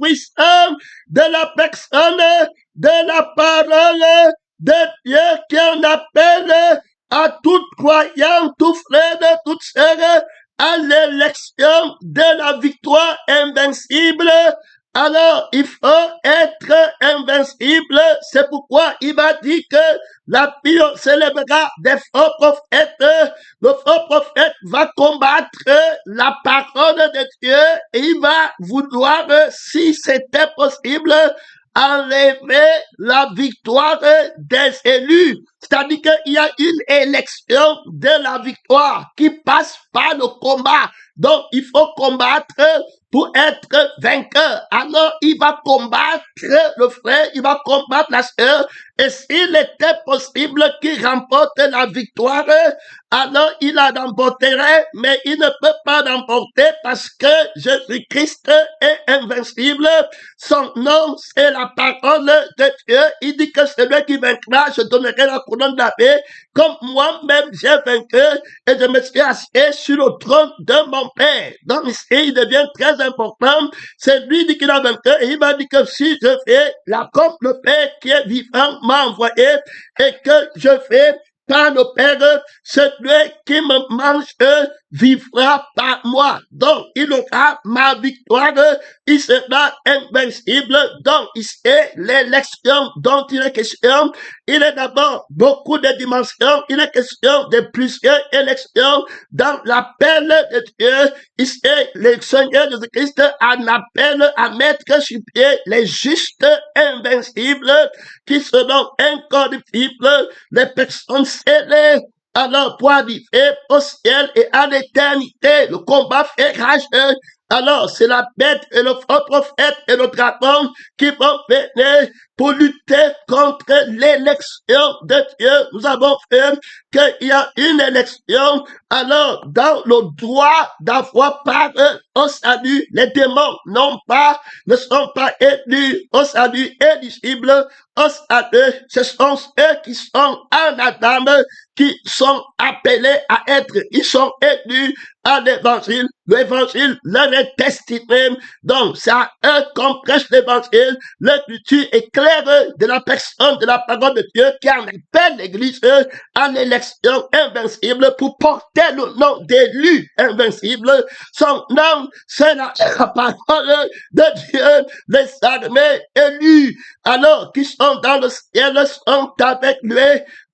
Puissance de la personne, de la parole de Dieu qui en appelle à toute croyante, tout frère, toute sœur, à l'élection de la victoire invincible. Alors, il faut être invincible. C'est pourquoi il m'a dit que la Bible célébrera des faux prophètes. Le faux prophète va combattre la parole de Dieu et il va vouloir, si c'était possible, enlever la victoire des élus. C'est-à-dire qu'il y a une élection de la victoire qui passe par le combat. Donc, il faut combattre pour être vainqueur. Alors, il va combattre le frère, il va combattre la sœur. Et s'il était possible qu'il remporte la victoire, alors il la remporterait, mais il ne peut pas remporter parce que Jésus-Christ est invincible. Son nom, c'est la parole de Dieu. Il dit que celui qui vaincra, je donnerai la couronne de la paix. Comme moi-même, j'ai vaincu et je me suis assis sur le trône de mon Père. Donc ici, il devient très important. C'est lui dit qu'il a vaincu et il m'a dit que si je fais la comme le Père qui est vivant m'a envoyé et que je fais par le Père, celui qui me mange vivra par moi. Donc, il aura ma victoire, il sera invincible. Donc, c'est l'élection dont il est question. Il est d'abord beaucoup de dimensions. Il est question de plusieurs élections dans l'appel de Dieu. Ici, le Seigneur Jésus-Christ en appelle à mettre sur pied les justes invincibles qui seront incorruptibles, les personnes scellées. Alors, pour arriver au ciel et à l'éternité, le combat fait rage. Alors, c'est la bête et le faux prophète et le dragon qui vont venir pour lutter contre l'élection de Dieu. Nous avons fait qu'il y a une élection. Alors, dans le droit d'avoir part au salut, les démons ne sont pas élus au salut éligible. Au salut, ce sont ceux qui sont en Adam, qui sont appelés à être, ils sont élus à l'évangile. L'évangile leur est destiné. Donc, c'est à eux qu'on prêche l'évangile. L'écriture est claire de la personne de la parole de Dieu qui en appelle l'église à l'élection invincible pour porter le nom d'élu invincible. Son nom, c'est la parole de Dieu, les armées élus, alors qui sont dans le ciel, sont avec lui.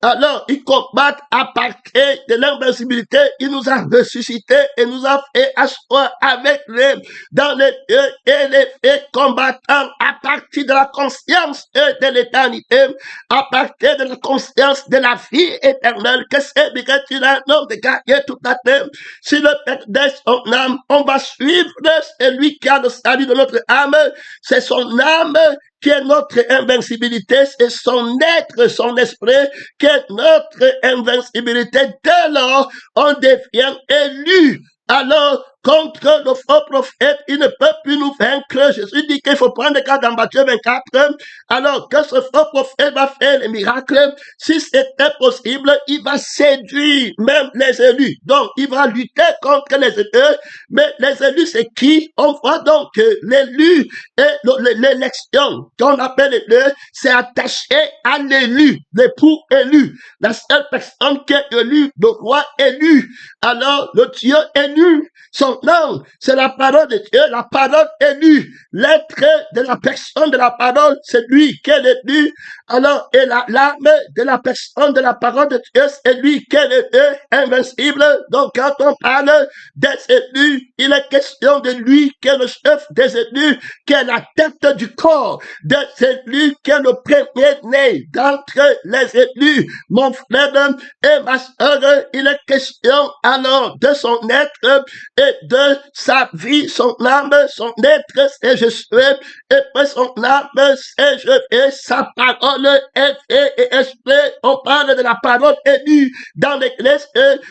Alors, ils combattent à partir de l'invincibilité. Il nous a ressuscités et nous a fait asseoir avec lui dans les dieux et les faits combattants à partir de la conscience de l'éternité, à partir de la conscience de la vie éternelle. Que c'est que tu as un homme de gagner toute la terre. Si le perdait son âme, on va suivre celui qui a le salut de notre âme. C'est son âme qui est notre invincibilité, c'est son être, son esprit, qui est notre invincibilité. Dès lors, on devient élu. Alors, contre le faux prophète, il ne peut plus nous vaincre. Jésus dit qu'il faut prendre garde dans Matthieu 24. Alors que ce faux prophète va faire les miracles, si c'était possible, il va séduire même les élus. Donc, il va lutter contre les élus. Mais les élus, c'est qui? On voit donc que l'élu et l'élection qu'on appelle l'élu, c'est attaché à l'élu, l'époux élu. La seule personne qui est élue, le roi élu. Alors, le Dieu élu, son nom, c'est la parole de Dieu, la parole élue. L'être de la personne de la parole, c'est lui qui est l'élu. Alors, et l'âme de la personne de la parole de Dieu, c'est lui qui est l'élu, invincible. Donc, quand on parle des élus, il est question de lui qui est le chef des élus, qui est la tête du corps, de celui qui est le premier-né d'entre les élus. Mon frère et ma soeur, il est question alors de son être et de sa vie, son âme, son être, c'est Jésus, et puis son âme, c'est Jésus, et sa parole est fait et esprit. On parle de la parole élue dans l'église,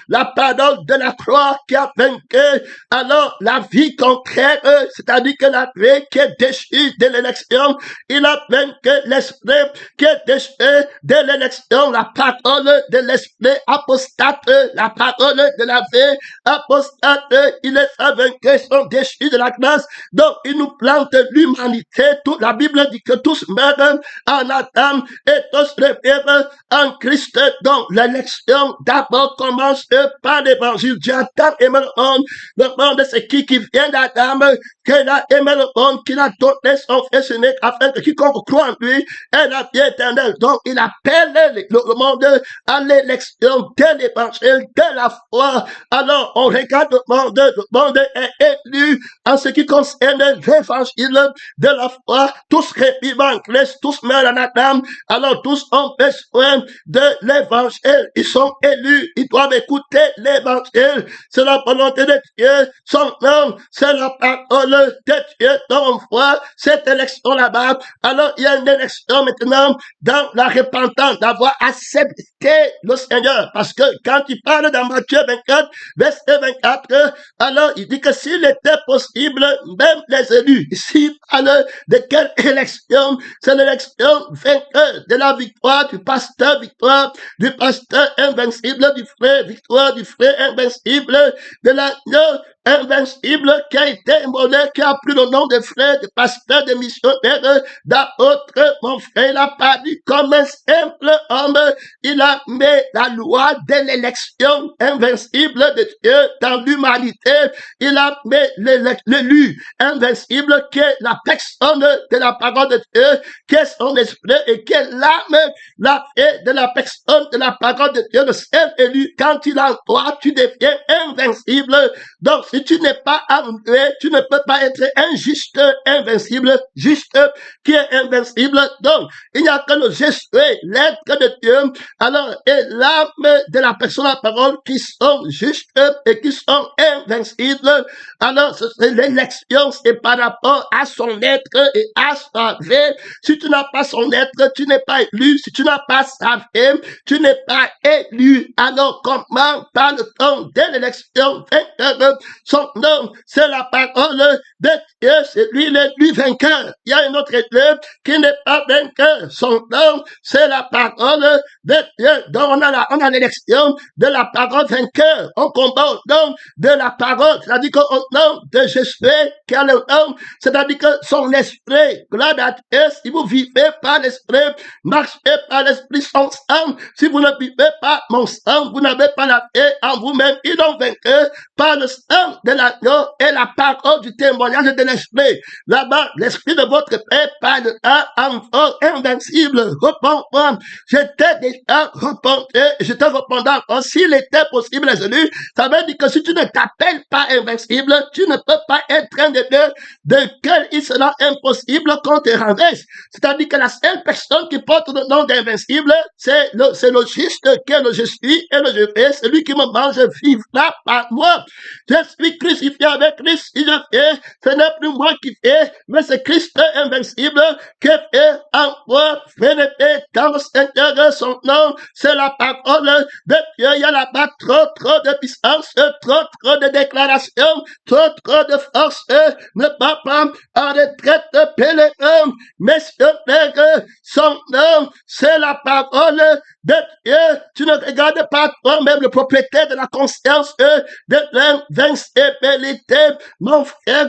la parole de la croix qui a vaincu. Alors, la vie contraire, c'est-à-dire que la vie qui est déchue de l'élection, il a vaincu l'esprit qui est déchu de l'élection, la parole de l'esprit apostate, la parole de la vie apostate, il est vaincu, sont déchus de la grâce. Donc, il nous plante l'humanité. La Bible dit que tous meurent en Adam et tous revivent en Christ. Donc, l'élection d'abord commence par l'évangile. Dieu a tant aimé le monde, c'est qui vient d'Adam, qu'il a aimé le monde, qu'il a donné son fils unique, afin que quiconque croit en lui ait la vie éternelle. Donc, il appelle le monde à l'élection de l'évangile, de la foi. Alors, on regarde le monde est élu en ce qui concerne l'évangile de la foi. Tous revivent en Christ, tous meurent en Adam. Alors, tous ont besoin de l'évangile. Ils sont élus, ils doivent écouter l'évangile. C'est la volonté de Dieu. Son nom, c'est la parole de Dieu. Donc, on voit cette élection là-bas. Alors, il y a une élection maintenant dans la repentance, d'avoir accepté le Seigneur. Parce que quand il parle dans Matthieu 24, verset 24, alors il dit que s'il était possible, même les élus, ici il parle de quelle élection? C'est l'élection vainqueur de la victoire du pasteur invincible, du frère, victoire du frère invincible, de l'agneau invincible qui a été immolé, qui a pris le nom de frère, de pasteur, de missionnaire, d'apôtre. Mon frère, il a pas dit comme un simple homme, il a mis la loi de l'élection invincible de Dieu dans l'humanité. Il a mis l'élu invincible qui est la personne de la parole de Dieu, qui est son esprit et qui est l'âme, la vie de la personne de la parole de Dieu. Le seul élu, quand il est en toi, tu deviens invincible. Donc, si tu n'es pas enlevé, tu ne peux pas être un juste invincible, juste qui est invincible. Donc, il n'y a que le juste, l'être de Dieu, alors, et l'âme de la personne à parole qui sont justes et qui sont invincibles. Alors, l'élection, c'est par rapport à son être et à sa vie. Si tu n'as pas son être, tu n'es pas élu. Si tu n'as pas sa vie, tu n'es pas élu. Alors, comment parle-t-on de l'élection vainqueur? Son nom, c'est la parole de Dieu, c'est lui l'élu vainqueur. Il y a une autre élu qui n'est pas vainqueur. Son nom, c'est la parole de Dieu. Donc, on a l'élection de la parole vainqueur. On combat au nom de la parole. C'est-à-dire qu'au nom de Jésus, qui a le nom, c'est-à-dire que son esprit, gloire à Dieu, si vous vivez par l'esprit, marchez par l'esprit sans sang. Si vous ne vivez pas mon sang, vous n'avez pas la paix en vous-même. Ils ont vaincu par le sang de l'agneau et la parole du témoignage de l'esprit. Là-bas, l'esprit de votre Père parle en force invincible. Réponds-moi. J'étais déjà répondu, je te répondais encore. S'il était possible, les élus, ça veut dire que si tu ne t'appelles pas invincible, tu ne peux pas être un de deux, de quel il sera impossible qu'on te renverse. C'est-à-dire que la seule personne qui porte le nom d'invincible, c'est le juste qui est le je suis et le je fais. Celui qui me mange vivra par moi. Je suis crucifié avec Christ. Si je fais, ce n'est plus moi qui fais, mais c'est Christ invincible qui fait en moi. Venez dans le Seigneur, son nom, c'est la parole de Dieu. Il y a là-bas trop de puissance, trop de déclarations, trop de force. Ne pas en retraite, pèlerin, missionnaire, son nom, c'est la parole de Dieu. Tu ne regardes pas toi-même le propriétaire de la conscience de l'invincibilité, mon frère.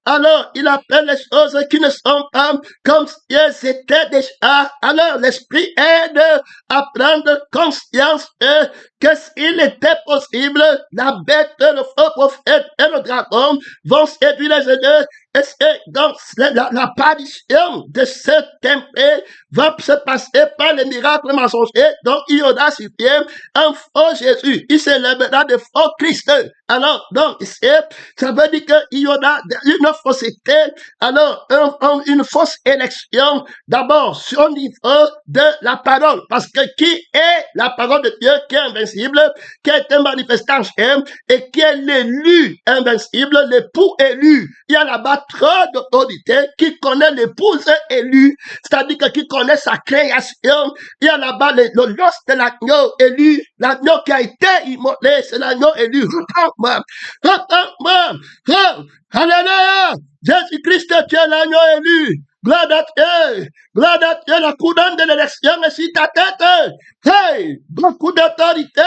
Alors, il appelle les choses qui ne sont pas comme si elles étaient déjà. Alors, l'esprit aide à prendre conscience que s'il était possible, la bête, le faux prophète et le dragon vont séduire les aînés Et donc, l'apparition de ce tempête va se passer par les miracles mensongers. Donc, il y aura sur terre un faux Jésus. Il s'élèvera de faux Christ. Alors, donc, ça veut dire qu'il y aura une fausseté. Alors, une fausse élection. D'abord, sur le niveau de la parole. Parce que qui est la parole de Dieu qui est invincible, qui a été manifestée en chair et qui est l'élu invincible, l'époux élu. Il y a là-bas trop d'autorité qui connaît l'épouse élue, c'est-à-dire que qui connaît sa création. Il y a là-bas le l'os de l'agneau élu, l'agneau qui a été immolé, c'est l'agneau élu. Reprends-moi, reprends-moi. Oh, alléluia. Jésus-Christ, tu es l'agneau élu. Gloire à Dieu, la couronne de l'élection est sur ta tête. Hey, beaucoup d'autorité,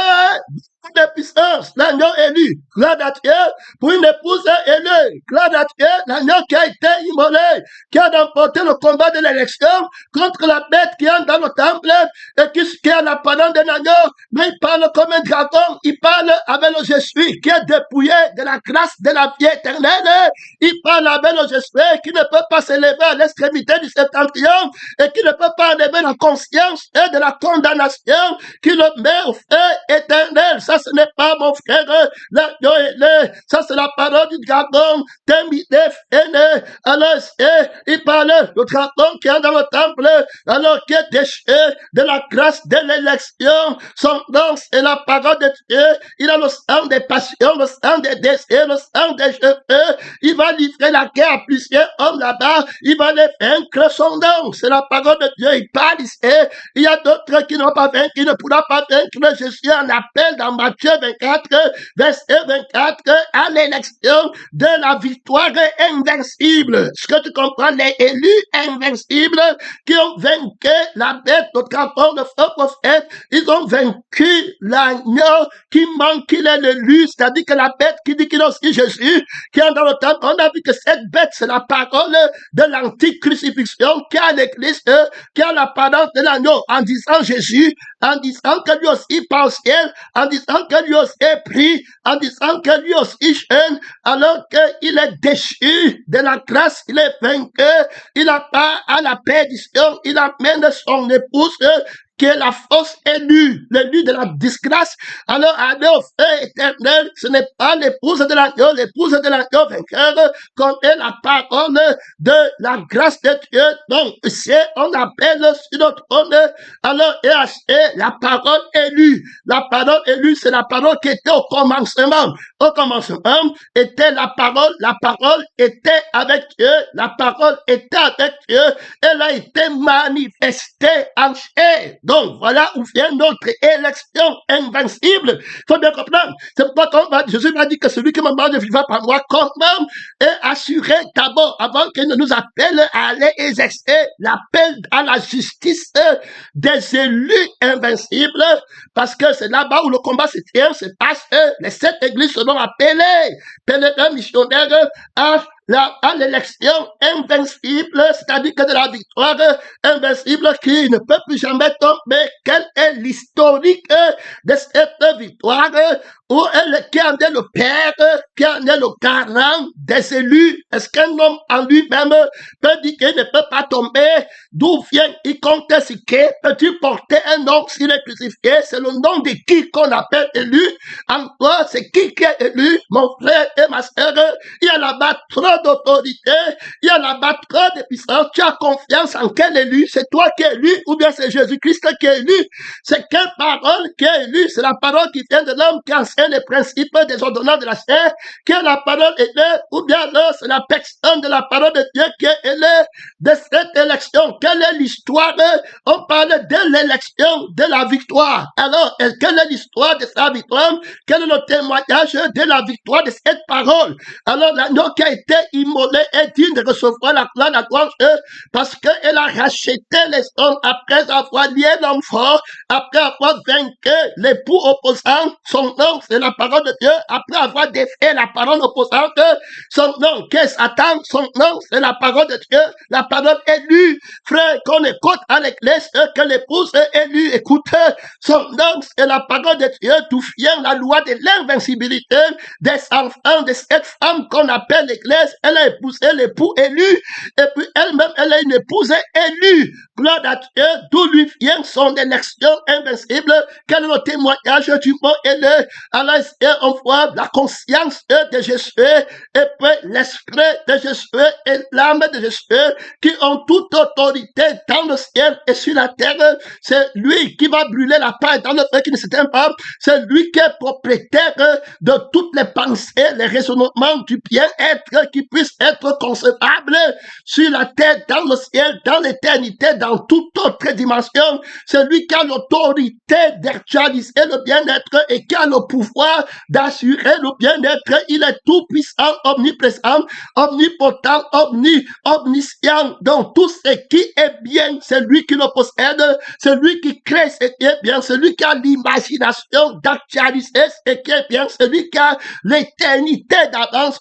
beaucoup de puissance, l'agneau élu. Gloire à Dieu, pour une épouse élue. Gloire à Dieu, l'agneau qui a été immolé, qui a remporté le combat de l'élection contre la bête qui entre dans le temple et qui a l'apparence d'un agneau. Mais il parle comme un dragon, il parle avec le Jésus qui est dépouillé de la grâce de la vie éternelle. Il parle avec le Jésus qui ne peut pas s'élever à l'extrémité du septentrion et qui ne peut pas enlever la conscience et de la condamnation qui le met au feu éternel. Ça, ce n'est pas mon frère, l'agneau ailé. Ça, c'est la parole du dragon, Temidef aîné. Alors, il parle, le dragon qui est dans le temple, alors qui est déchet de la grâce de l'élection. Son nom, c'est la parole de Dieu. Il a le sang des passions, le sang des désirs, le sang des cheveux. Il va livrer la guerre à plusieurs hommes là-bas. Il va les vaincre. Son nom, c'est la parole de Dieu. Il parle ici. Il y a d'autres qui n'ont pas vaincu, qui ne pourront pas vaincre. Je suis en appel dans Matthieu 24, verset 24, à l'élection de la victoire invincible. Est-ce que tu comprends? Les élus invincibles qui ont vaincu la bête, notre canton de faux prophète, ils ont vaincu l'agneau qui manque, qu'il est l'élu, c'est-à-dire que la bête qui dit qu'il est aussi Jésus, qui est dans le temple. On a vu que cette bête, c'est la parole de l'anticrucifixion qui a l'église, qui a l'apparence de l'agneau, en disant Jésus, en disant que lui aussi pense ciel, en disant que lui aussi est pris, en disant que lui aussi jeune, alors qu'il est déchu de la grâce, il est vaincu, il n'a pas à la perdition, il amène son épouse, qui est la fausse élue, l'élu de la disgrâce. Alors, aller au feu éternel, ce n'est pas l'épouse de l'agneau vainqueur, comme est la parole de la grâce de Dieu. Donc, si on appelle sur notre trône, alors, et la parole élue. La parole élue, c'est la parole qui était au commencement. Au commencement, était la parole était avec Dieu, la parole était avec Dieu, elle a été manifestée en chair. Donc, voilà où vient notre élection invincible. Il faut bien comprendre. C'est pourquoi Jésus m'a dit que celui qui me mange vivra par moi, comment est assuré d'abord, avant qu'il ne nous appelle à aller exercer l'appel à la justice des élus invincibles, parce que c'est là-bas où le combat se tient, c'est parce que les 7 églises seront appelées, pèlerins missionnaires à l'élection invincible, c'est-à-dire que de la victoire invincible qui ne peut plus jamais tomber. Quel est l'historique de cette victoire? Où qui en est le père, qui en est le garant des élus? Est-ce qu'un homme en lui-même peut dire qu'il ne peut pas tomber? D'où vient, il compte ce qui peut-il porter un nom s'il est crucifié? C'est le nom de qui qu'on appelle élu. En toi, c'est qui est élu? Mon frère et ma sœur, il y a là-bas trop d'autorité, il y a là-bas trop de puissance. Tu as confiance en quel élu? C'est toi qui es élu ou bien c'est Jésus-Christ qui est élu? C'est quelle parole qui est élu? C'est la parole qui vient de l'homme qui enseigne les principes des ordonnances de la chair, qui est la parole élue, ou bien là, c'est la personne de la parole de Dieu qui est élue de cette élection. Quelle est l'histoire? On parle de l'élection de la victoire. Alors, quelle est l'histoire de sa victoire? Quel est le témoignage de la victoire de cette parole? Alors, l'agneau qui a été immolé est digne de recevoir la gloire, parce qu'elle a racheté les hommes après avoir lié l'homme fort, après avoir vaincu l'époux opposant. Son nom, c'est la parole de Dieu. Après avoir défait la parole opposante, son nom, qu'est-ce Satan? Son nom, c'est la parole de Dieu, la parole élue. Frère, qu'on écoute à l'église, que l'épouse est élue, écoute, son nom, c'est la parole de Dieu, tout vient la loi de l'invincibilité des enfants de cette femme qu'on appelle l'église. Elle a épousé l'époux élu, et puis elle-même, elle est une épouse élue. Gloire à Dieu, d'où lui vient son élection invincible. Quel est le témoignage du mot élu? Alors, on voit la conscience de Jésus, et puis l'esprit de Jésus et l'âme de Jésus, qui ont toute autorité dans le ciel et sur la terre. C'est lui qui va brûler la paille dans le feu qui ne s'éteint pas. C'est lui qui est propriétaire de toutes les pensées, les raisonnements du bien-être qui puissent être concevables sur la terre, dans le ciel, dans l'éternité, dans toute autre dimension. C'est lui qui a l'autorité d'actualiser le bien-être et qui a le pouvoir d'assurer le bien-être. Il est tout puissant, omniprésent, omnipotent, omniscient. Donc tout ce qui est bien, c'est lui qui le possède. C'est lui qui crée ce qui est bien. C'est lui qui a l'imagination d'actualiser ce qui est bien. C'est lui qui a l'éternité d'avance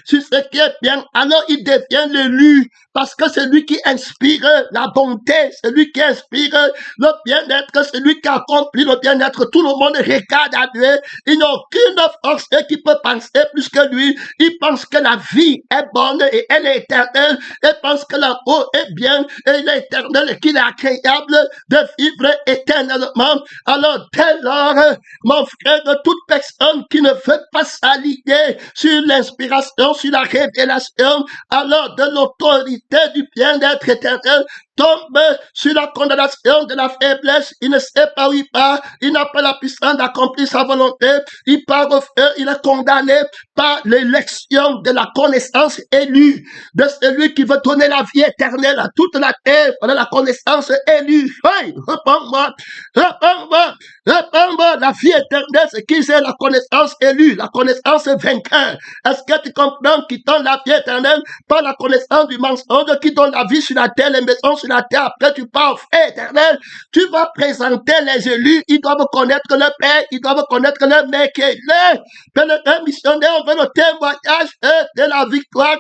sur ce qui est bien. Alors il devient l'élu parce que c'est lui qui inspire la bonté. C'est lui qui inspire le bien-être. C'est lui qui accomplit le bien-être. Tout le monde regarde à Dieu. Il n'a aucune force qui peut penser plus que lui. Il pense que la vie est bonne et elle est éternelle. Il pense que l'amour est bien et il est éternel et qu'il est agréable de vivre éternellement. Alors, dès lors, mon frère, de toute personne qui ne veut pas s'aligner sur l'inspiration, sur la révélation, alors de l'autorité du bien-être éternel, tombe sur la condamnation de la faiblesse. Il ne sait pas où il part. Il n'a pas la puissance d'accomplir sa volonté. Il part au feu. Il est condamné par l'élection de la connaissance élue de celui qui veut donner la vie éternelle à toute la terre. Voilà la connaissance élue. Hey, réponds-moi. Réponds-moi. Réponds-moi. La vie éternelle, c'est qui? C'est la connaissance élue. La connaissance vainqueur. Est-ce que tu comprends qui donne la vie éternelle? Pas la connaissance du mensonge qui donne la vie sur la terre, les maisons sur la terre. Après, tu pars au feu éternel. Tu vas présenter les élus. Ils doivent connaître le Père. Ils doivent connaître le Mec qui est là. Pèlerin missionnaire, on veut le témoignage de la victoire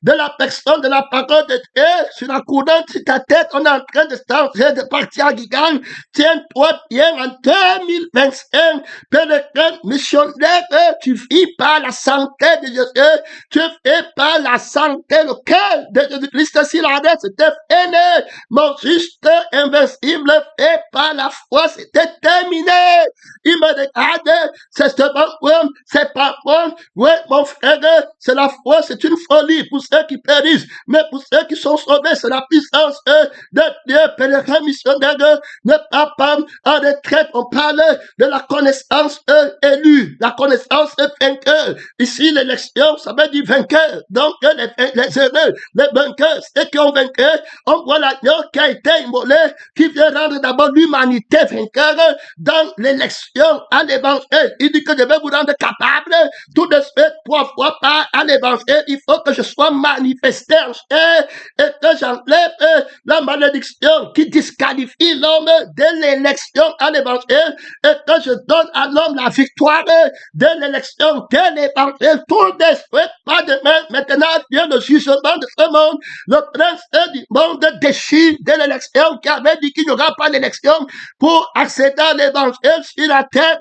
de la personne, de la parole de Dieu. Sur la couronne, sur ta tête, on est en train de partir à Guigan. Tiens-toi bien en 2025. Pèlerin missionnaire, tu vis par la santé de Jésus. Tu vis par la santé, le cœur de Jésus-Christ. Si la dette c'était fini, mon juste invincible fait par la foi, c'était terminé. Il me regarde, c'est c'est pas moi. Oui, mon frère, c'est la foi, c'est une folie pour ceux qui périssent. Mais pour ceux qui sont sauvés, c'est la puissance de Dieu. Pèlerin missionnaire, ne pas en retraite. On parle de la connaissance élue, la connaissance vainqueur. Ici, l'élection, ça veut dire vainqueur. Donc, les heureux, les vainqueurs, ceux qui ont vaincu, on voit l'agneau qui a été immolé, qui vient rendre d'abord l'humanité vainqueur dans l'élection à l'évangile. Il dit que je vais vous rendre capable tout de suite 3 fois par à l'évangile. Il faut que je sois manifesté en chair et que j'enlève la malédiction qui disqualifie l'homme de l'élection à l'évangile et que je donne à l'homme la victoire de l'élection de l'évangile. Tout de suite, pas demain. Maintenant vient le jugement de ce monde. Le prince du monde déchu de l'élection qui avait dit qu'il n'y aura pas d'élection pour accéder à l'évangile sur la terre,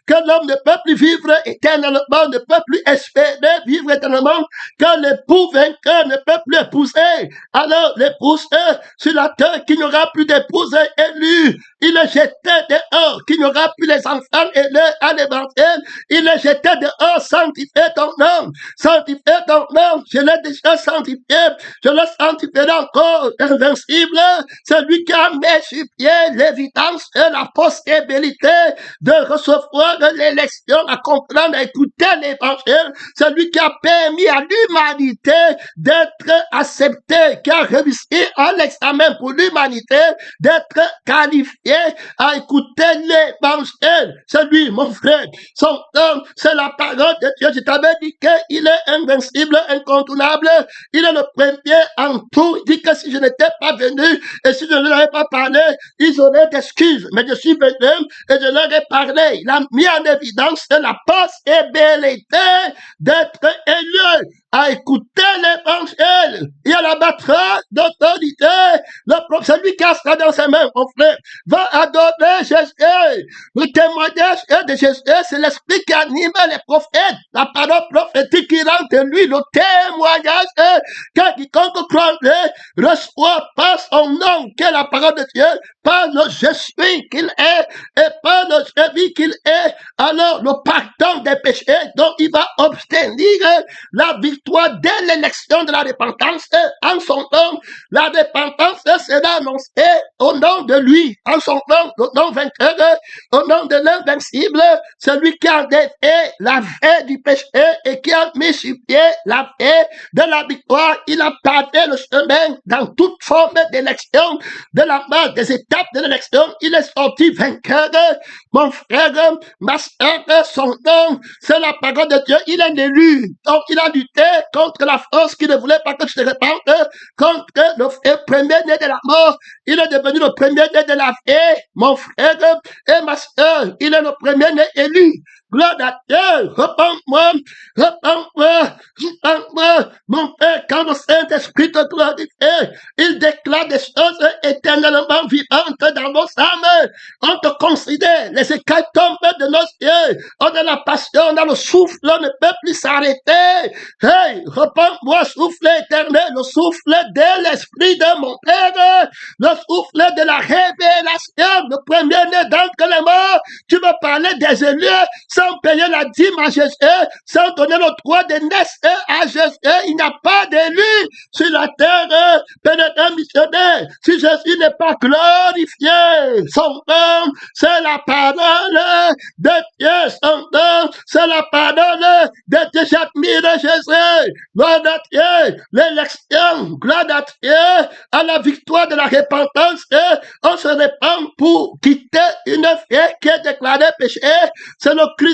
que l'homme ne peut plus vivre éternellement, ne peut plus espérer vivre éternellement, que l'époux vainqueur ne peut plus épouser. Alors l'épouse sur la terre, qu'il n'y aura plus d'épouse élue. Il est jeté dehors, qu'il n'y aura plus les enfants élus à l'évangile. Il est jeté dehors, sanctifié ton nom. Sanctifié ton nom. Je l'ai déjà sanctifié. Je le sanctifierai encore. Invincible. C'est lui qui a mis sur pied l'évidence et la possibilité de recevoir l'élection, à comprendre, à écouter l'évangile. C'est lui qui a permis à l'humanité d'être acceptée, qui a réussi à l'examen pour l'humanité, d'être qualifié crucifié, a écouté l'évangile. C'est lui, mon frère. Son nom, c'est la parole de Dieu. Je t'avais dit qu'il est invincible, incontournable. Il est le premier en tout. Il dit que si je n'étais pas venu et si je ne leur ai pas parlé, ils auraient d'excuses. Mais je suis venu et je leur ai parlé. Il a mis en évidence que la possibilité d'être élu, à écouter l'évangile. Il y a la battra d'autorité. Celui qui a ça dans ses mains, mon frère, va adorer Jésus. Le témoignage de Jésus, c'est l'esprit qui anime les prophètes. La parole prophétique qui rend de lui le témoignage. Car quiconque croirait reçoit par son nom, qui est la parole de Dieu, par le je suis qu'il est et par le je vis qu'il est, alors le pardon des péchés dont il va obtenir la victoire dès l'élection de la repentance en son nom. La repentance sera annoncée au nom de lui, en son nom, le nom vainqueur, au nom de l'invincible, celui qui a défait la paix du péché et qui a mis sur pied la paix de la victoire. Il a pavé le chemin dans toute forme d'élection, de la base des étapes de l'élection. Il est sorti vainqueur. Mon frère, ma soeur, son nom, c'est la parole de Dieu. Il est élu. Donc, il a lutté contre la force qui ne voulait pas que tu te répandes, contre le premier-né de la mort. Il est devenu le premier-né de la vie. Mon frère et ma soeur, il est le premier-né élu. Gloire à Dieu, repends-moi, mon Père, quand le Saint-Esprit te glorifie, il déclare des choses éternellement vivantes dans nos âmes. On te considère, les écailles tombent de nos yeux, on a la passion, on a le souffle, on ne peut plus s'arrêter. Hey, repends-moi, souffle éternel, le souffle de l'Esprit de mon Père, le souffle de la révélation, le premier-né d'entre les morts. Tu me parlais des élus, sans payer la dîme à Jésus, sans donner le droit de naître à Jésus. Il n'y a pas d'élu sur la terre, pénétrant missionnaire. Si Jésus n'est pas glorifié, son nom, c'est la parole de Dieu. Son nom, c'est la parole de Dieu. J'admire Jésus. Gloire à Dieu. L'élection, gloire à Dieu, à la victoire de la repentance. On se répand pour quitter une vie qui est déclarée péché. C'est le crucifié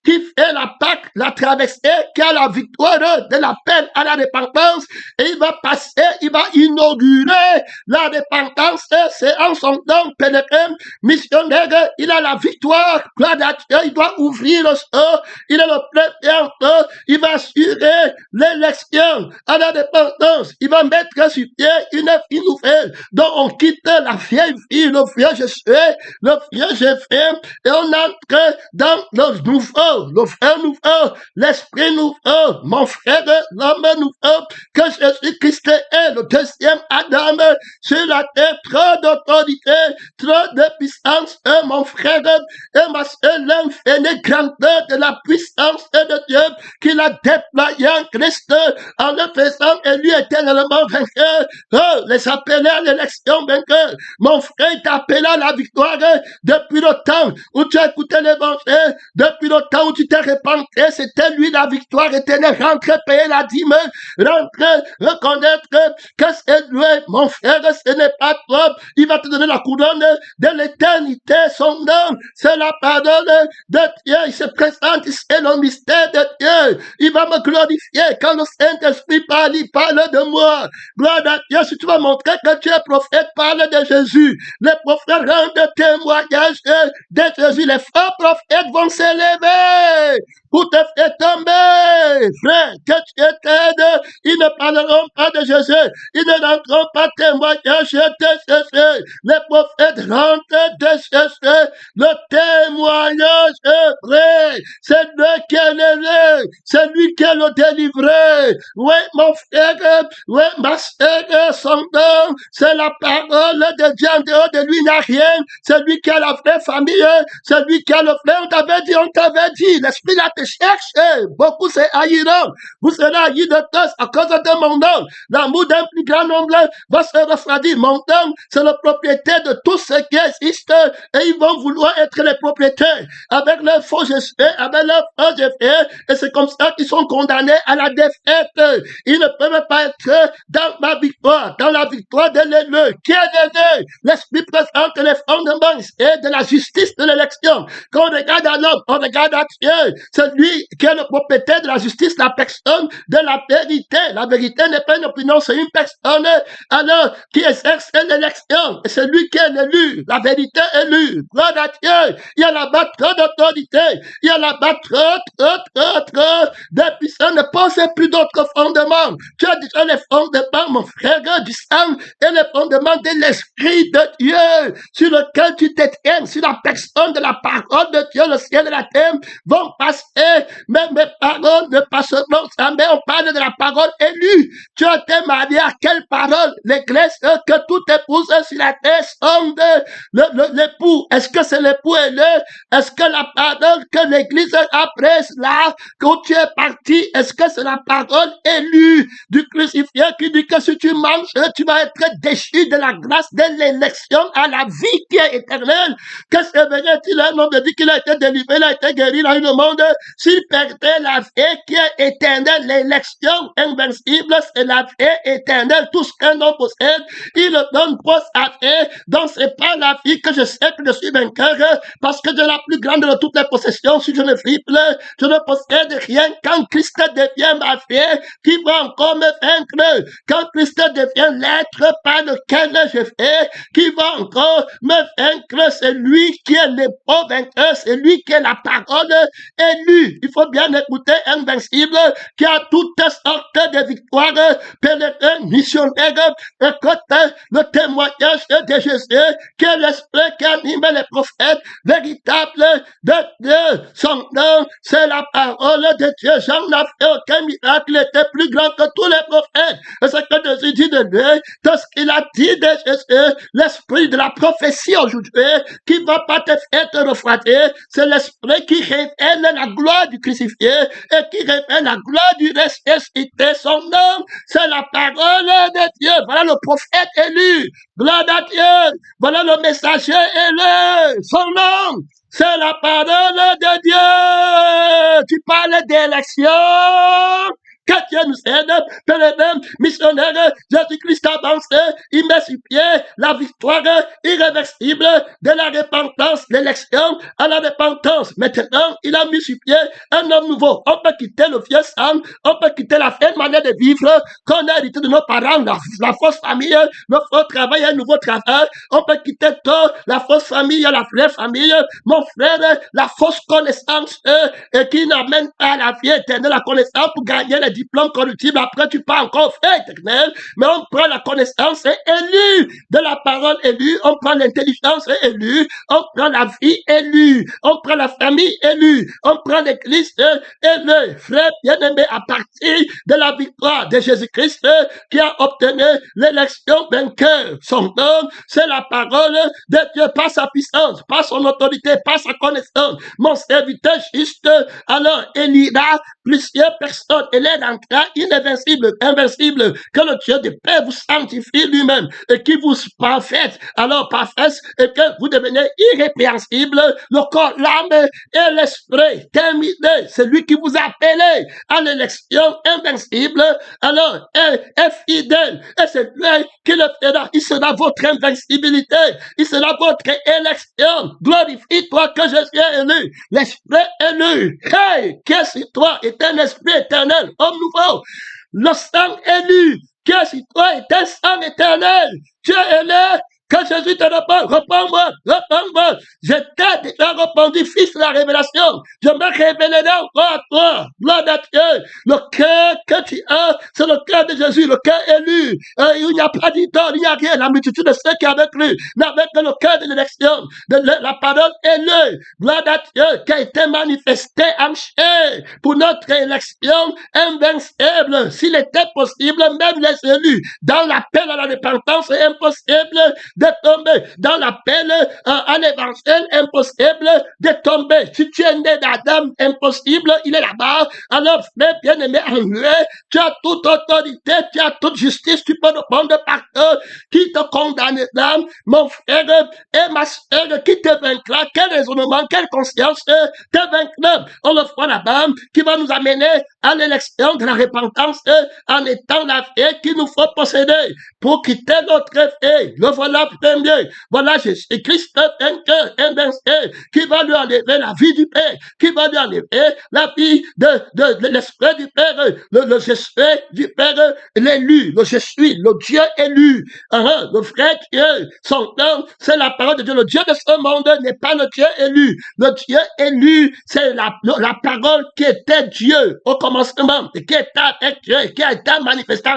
qui fait la Pâque, la traversée, qui a la victoire de l'appel à la repentance. Et il va passer, il va inaugurer la repentance. C'est en son nom pénétré, missionnaire. Il a la victoire. Gloire à Dieu. Il doit ouvrir le sort. Il est le premier. Il va assurer l'élection à la repentance. Il va mettre sur pied une vie nouvelle. Donc on quitte la vieille vie, le vieux je suis, le vieux je fais, et on entre dans le nouveau, le vrai nouveau, l'esprit nouveau, mon frère, l'homme nouveau, que Jésus-Christ est le deuxième Adam sur la terre. Trop d'autorité, trop de puissance, mon frère, et ma soeur, l'infinie grandeur de la puissance de Dieu qu'il a déployé en Christ en le faisant élu éternellement vainqueur. Oh, les appelés à l'élection vainqueur. Mon frère t'a appelé à la victoire depuis le temps où tu as écouté l'évangile, depuis le temps où tu t'es repenti. C'était lui la victoire éternelle. Rentrer, payer la dîme, rentrer, reconnaître que c'est lui, mon frère, ce n'est pas toi. Il va te donner la couronne de l'éternité. Son nom, c'est la parole de Dieu. Il se présente, c'est le mystère de Dieu. Il va me glorifier. Quand le Saint-Esprit parle, il parle de moi. Gloire à Dieu. Si tu vas montrer que tu es prophète, parle de Jésus. Les prophètes rendent témoignage de Jésus. Les faux prophètes vont s'élever pour te faire tomber. Frère, que tu t'aides. Ils ne parleront pas de Jésus. Ils ne rendront pas témoignage de Jésus. Les prophètes rendent de Jésus le témoignage vrai. C'est lui qui est l'élu. C'est lui qui est le délivré. Oui, mon frère, oui, ma soeur, son nom, c'est la parole de Dieu. En dehors de lui, il n'y a rien. C'est lui qui a la vraie famille. C'est lui qui a le vrai. On t'avait dit. L'Esprit l'a te chercher. Beaucoup se haïront. Vous serez haïs de tous à cause de mon nom. L'amour d'un plus grand nombre va se refroidir. Mon nom, c'est le propriétaire de tout ce qui existe. Et ils vont vouloir être les propriétaires. Avec leur faux Jésus, avec leur faux Jésus. Et c'est comme ça qu'ils sont condamnés à la défaite. Ils ne peuvent pas être dans ma victoire, dans la victoire de l'élu. Qui est l'élu? L'Esprit présente les fondements et de la justice de l'élection. Quand on regarde à l'homme, on regarde à Dieu. C'est lui qui est le propriétaire de la justice, la personne de la vérité. La vérité n'est pas une opinion, c'est une personne alors qui exerce l'élection. Et c'est lui qui est l'élu. La vérité est élue. Gloire à Dieu. Il y a là-bas trop d'autorité. Il y a là-bas trop de puissance. Ne pensez plus d'autres fondements. Tu as déjà les fondements, mon frère, du sang et les fondements de l'Esprit de Dieu sur lequel tu t'étiennes, sur la personne de la parole de Dieu. Le ciel et la terre vont passer, mais mes paroles ne passeront jamais. On parle de la parole élue. Tu as été marié à quelle parole? L'église que toute épouse sur la terre sonde l'époux. Est-ce que c'est l'époux élu? Est-ce que la parole que l'église a prise là, quand tu es parti, est-ce que c'est la parole élue du crucifié qui dit que si tu manges, tu vas être déchu de la grâce de l'élection à la vie qui est éternelle? Qu'est-ce que veut-il? Un homme dit qu'il a été délivré, il a été guéri dans le monde. S'il perdait la vie qui est éternelle, l'élection invincible, c'est la vie éternelle. Tout ce qu'un homme possède, il le donne pour sa vie. Donc c'est pas la vie que je sais que je suis vainqueur, parce que de la plus grande de toutes les possessions, si je ne flippe, je ne possède rien. Quand Christ devient ma vie, qui va encore me vaincre? Quand Christ devient l'être par lequel je fais, qui va encore me vaincre? C'est lui qui est le beau vainqueur, c'est lui qui est la parole élue. Il faut bien écouter Invincible, qui a toutes sortes de victoires, pèlerins, missionnaires. Écoute le témoignage de Jésus, qui est l'esprit qui anime les prophètes, véritable de Dieu. Son nom, c'est la parole de Dieu. Jean n'a fait aucun miracle, était plus grand que tous les prophètes. Et ce que Jésus dit de lui, tout ce qu'il a dit de Jésus, l'esprit de la prophétie aujourd'hui, qui va pas te faire te refroidir, c'est l'esprit qui révèle la gloire du crucifié et qui révèle la gloire du ressuscité. Son nom, c'est la parole de Dieu. Voilà le prophète élu. Gloire à Dieu. Voilà le messager élu. Son nom, c'est la parole de Dieu. Tu parles d'élection. Que Dieu nous aide, pèlerin, missionnaire, Jésus-Christ avance, il met sur pied la victoire irréversible de la repentance, l'élection à la repentance. Maintenant, il a mis sur pied un homme nouveau. On peut quitter le vieux sang, on peut quitter la vieille manière de vivre qu'on a hérité de nos parents, la fausse famille, le faux travail, un nouveau travail. On peut quitter tout, la fausse famille, la vraie famille. Mon frère, la fausse connaissance qui n'amène pas à la vie éternelle, la connaissance pour gagner les diplôme corruptible, après tu pars encore fait éternel, mais on prend la connaissance élue de la parole élue, on prend l'intelligence élue, on prend la vie élue, on prend la famille élue, on prend l'église élue. Frère bien-aimé, à partir de la victoire de Jésus-Christ qui a obtenu l'élection vainqueur, son nom, c'est la parole de Dieu, pas sa puissance, pas son autorité, pas sa connaissance. Mon serviteur juste, alors élira plusieurs personnes, elle est invincible, invincible, que le Dieu de paix vous sanctifie lui-même et qui vous parfaite, alors parfaite, et que vous devenez irrépréhensible, le corps, l'âme et l'esprit. Terminé, c'est lui qui vous a appelé à l'élection invincible, alors est fidèle, et c'est lui qui le fera. Il sera votre invincibilité, il sera votre élection. Glorifie-toi que je suis élu, l'esprit élu. Hey, qu'est-ce que toi est un esprit éternel, homme nouveau, le sang élu, qui est sur toi est un sang éternel. Tu es élu. Quand Jésus te répond, réponds-moi, réponds-moi. Je t'ai déjà répondu, fils de la révélation. Je me révélerai encore à toi. Gloire à Dieu. Le cœur que tu as, c'est le cœur de Jésus, le cœur élu. Il n'y a pas d'idole, il n'y a rien. La multitude de ceux qui avaient cru n'avaient que le cœur de l'élection, de la parole élue. Gloire à Dieu, qui a été manifesté en chair pour notre élection invincible. S'il était possible, même les élus, dans l'appel à la repentance, c'est impossible de tomber dans l'appel à l'évangile, impossible de tomber. Si tu es né d'Adam, impossible, il est là-bas. Alors, frère bien-aimé, en lui, tu as toute autorité, tu as toute justice, tu peux répondre par eux qui te condamnera, mon frère et ma soeur, qui te vaincra, quel raisonnement, quelle conscience te vaincra. On le fera là-bas, qui va nous amener à l'élection de la repentance en étant la vie qu'il nous faut posséder pour quitter notre vie. Le voilà premier. Voilà Jésus-Christ vainqueur, invincible, qui va lui enlever la vie du Père, qui va lui enlever la vie de l'esprit du Père, le Jésus du Père, l'élu, le Jésus, le Dieu élu, le vrai Dieu. Son nom, c'est la parole de Dieu. Le Dieu de ce monde n'est pas le Dieu élu. Le Dieu élu, c'est la parole qui était Dieu au commencement, et qui est avec Dieu, et qui a été manifesté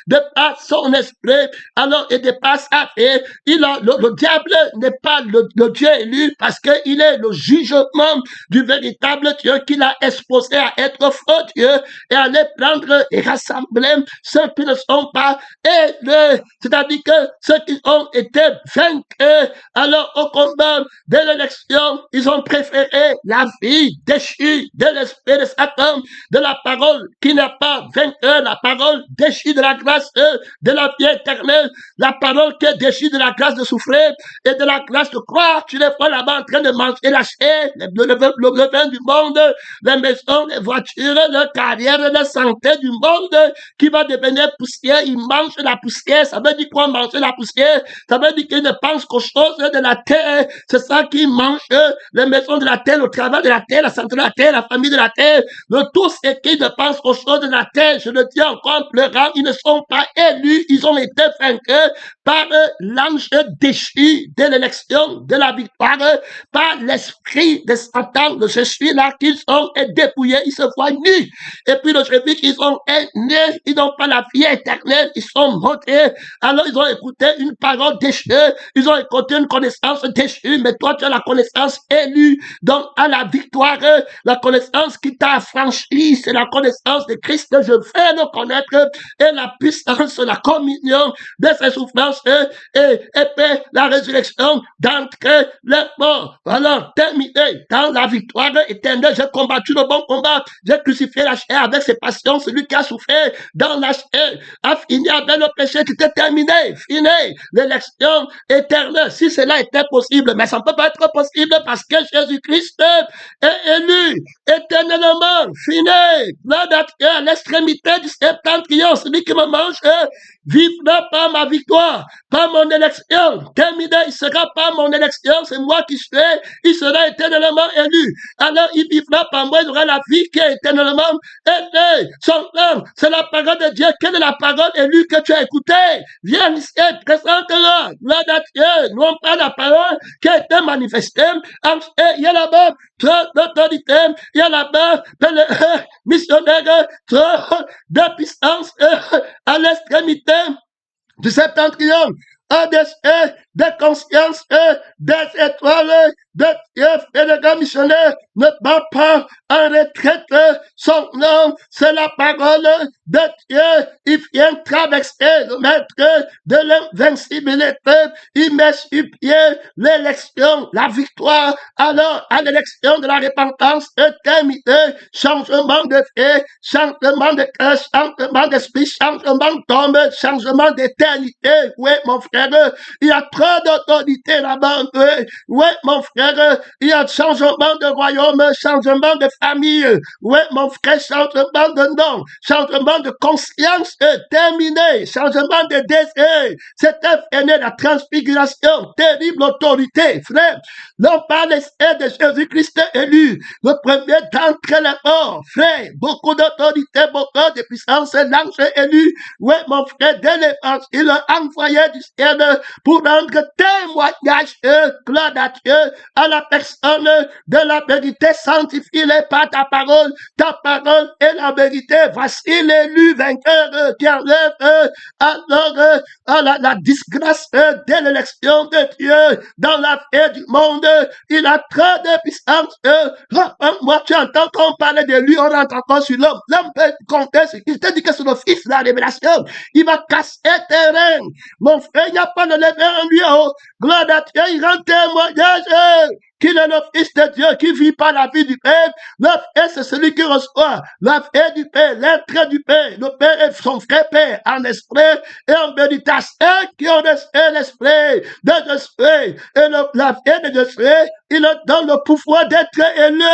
de par son esprit, alors, et de par sa vie. Le diable n'est pas le Dieu élu parce qu'il est le jugement du véritable Dieu qu'il a exposé à être faux Dieu et à les prendre et rassembler ceux qui ne sont pas élus, c'est-à-dire que ceux qui ont été vaincus alors au combat de l'élection, ils ont préféré la vie déchue de l'esprit de Satan, de la parole qui n'a pas vaincu, la parole déchue de la grâce de la vie éternelle, la parole qui est déchue de la grâce de souffrir et de la grâce de croire. Tu les vois là-bas en train de manger la chair, le vin du monde, les maisons, les voitures, la carrière, la santé du monde qui va devenir poussière. Ils mangent la poussière. Ça veut dire quoi manger la poussière? Ça veut dire qu'ils ne pensent qu'aux choses de la terre. C'est ça qu'ils mangent, les maisons de la terre, le travail de la terre, la santé de la terre, la famille de la terre, le tout ce qu'ils ne pensent qu'aux choses de la terre. Je le dis encore en pleurant, ils ne sont pas élus, ils ont été vaincus par l'ange déchu de l'élection, de la victoire, par l'esprit de Satan, de je suis là, qu'ils ont dépouillés, ils se voient nus. Et puis le jeudi qu'ils ont nés, ils n'ont pas la vie éternelle, ils sont montés. Alors ils ont écouté une parole déchue, ils ont écouté une connaissance déchue, mais toi tu as la connaissance élue, donc à la victoire, la connaissance qui t'a affranchi, c'est la connaissance de Christ que je vais le connaître, et la puissance, la communion de ses souffrances, et la résurrection d'entre les morts. Alors, terminé dans la victoire éternelle, j'ai combattu le bon combat, j'ai crucifié la chair avec ses passions, celui qui a souffert dans la chair a fini avec le péché qui était terminé, fini, l'élection éternelle, si cela était possible, mais ça ne peut pas être possible parce que Jésus-Christ est élu éternellement, fini, là à l'extrémité du septentrion, celui qui me mange, vivra par ma victoire, par mon élection. Terminé, il sera par mon élection, c'est moi qui serai, il sera éternellement élu. Alors il vivra par moi, il aura la vie qui est éternellement élue. Son nom, c'est la parole de Dieu. Quelle est la parole élue que tu as écoutée? Viens ici, présente-la. Gloire à Dieu, non pas la parole qui a été manifestée. Il y a là-bas trop d'autorité, il y a là-bas le missionnaire, trop de puissance à l'extrémité du septentrion, des consciences, des étoiles, de Dieu et de grands missionnaires ne bat pas en retraite. Son nom, c'est la parole de Dieu. Il vient traverser le maître de l'invincibilité. Il met sur pied l'élection, la victoire. Alors, à l'élection de la repentance terminée, changement de vie, changement de cœur, changement d'esprit, changement de tombe, changement d'éternité. Oui, mon frère, il y a trop d'autorité là-bas. Oui, mon frère, il y a changement de royaume, changement de famille. Oui, mon frère, changement de nom, changement de conscience terminé, changement de désir. C'était fini la transfiguration, terrible autorité, frère. Non pas l'essai de Jésus-Christ élu, le premier d'entre les morts, frère. Beaucoup d'autorité, beaucoup de puissance, l'ange élu. Oui, mon frère, dès l'évangile, il a envoyé du ciel pour rendre témoignage, gloire à Dieu, à la personne de la vérité. Sanctifie-les par ta parole est la vérité. Voici l'élu vainqueur qui enlève alors la disgrâce de l'élection de Dieu dans la vie du monde. Il a trop de puissance. Moi, tu entends qu'on parle de lui, on rentre encore sur l'homme. L'homme peut compter sur qui. Je te dis que c'est le fils de la révélation. Il va casser tes reins. Mon frère, il n'y a pas de lever en lui oh, gloire à Dieu, il rend témoignage qu'il est le Fils de Dieu qui vit par la vie du Père. Le Fils, c'est celui qui reçoit la vie du Père, l'être du Père. Le Père est son vrai Père en esprit et en méditation qui ont l'esprit de l'esprit. Et la vie de l'esprit, il leur donne le pouvoir d'être élu.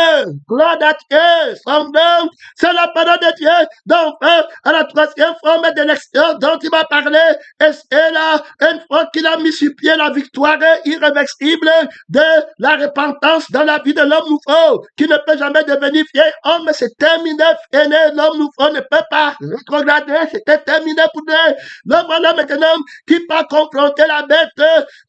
Gloire à Dieu, son nom, c'est la parole de Dieu. Donc, à la troisième forme d'élection dont il m'a parlé, et c'est là, une fois qu'il a mis sur pied la victoire irréversible de la repentance dans la vie de l'homme nouveau, qui ne peut jamais devenir vieil homme, c'est terminé, fini, l'homme nouveau ne peut pas rétrograder, c'était terminé pour lui. Le voilà maintenant qui part confronter la bête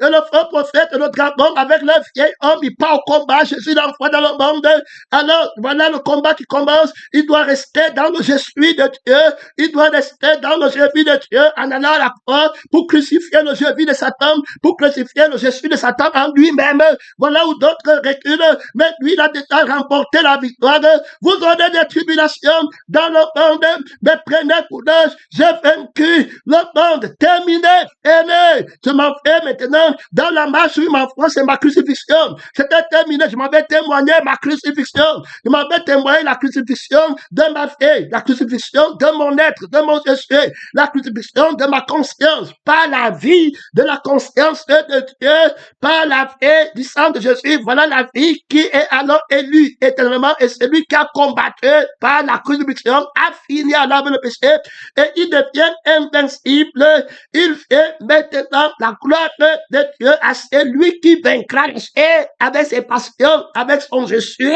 et le faux prophète et le dragon avec le vieil homme, il part au combat, Jésus l'envoie dans le monde. Alors, voilà le combat qui commence, il doit rester dans le je suis de Dieu, il doit rester dans le je suis de Dieu en allant à la croix pour crucifier le je suis de Satan, pour crucifier le je suis de Satan en lui-même. Voilà où d'autres reculent, mais lui, il a déjà remporté la victoire. Vous aurez des tribulations dans le monde, mais prenez courage, j'ai vaincu le monde, terminé, aimé. Je m'en fais maintenant dans la marche où il m'envoie, c'est ma crucifixion. C'était terminé, je m'avais témoigné ma crucifixion. Je m'avais témoigné la crucifixion de ma vie, la crucifixion de mon être, de mon je suis, la crucifixion de ma conscience, pas la vie de la conscience de Dieu, pas la vie du sang de Jésus. Voilà la vie qui est alors élue éternellement et celui qui a combattu par la crucifixion a fini à l'âme le péché et il devient invincible. Il fait maintenant la gloire de Dieu à celui qui vaincra le péché avec ses passions, avec son je suis,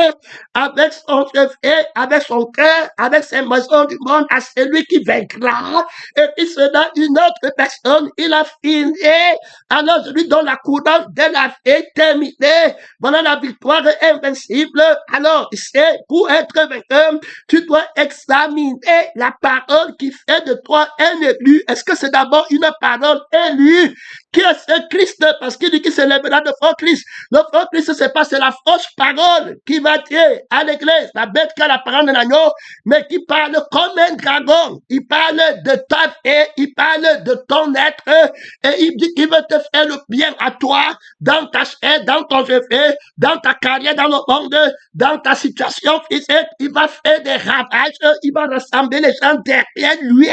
avec son je fais, avec son cœur, avec ses maisons du monde, à celui qui vaincra et qui sera une autre personne. Il a fini. Alors je lui donne la couronne de la vie terminée. Voilà la victoire invincible. Alors, c'est pour être vainqueur, tu dois examiner la parole qui fait de toi un élu. Est-ce que c'est d'abord une parole élue? Qui est ce Christ? Parce qu'il dit qu'il s'élèvera de faux Christ. Le faux Christ, c'est pas, c'est la fausse parole qui va dire à l'église, la bête qui a la parole de l'agneau, mais qui parle comme un dragon. Il parle de ta vie, il parle de ton être, et il dit qu'il veut te faire le bien à toi, dans ta chair, dans ton jeu, dans ta carrière, dans le monde, dans ta situation physique. Il va faire des ravages, il va rassembler les gens derrière lui,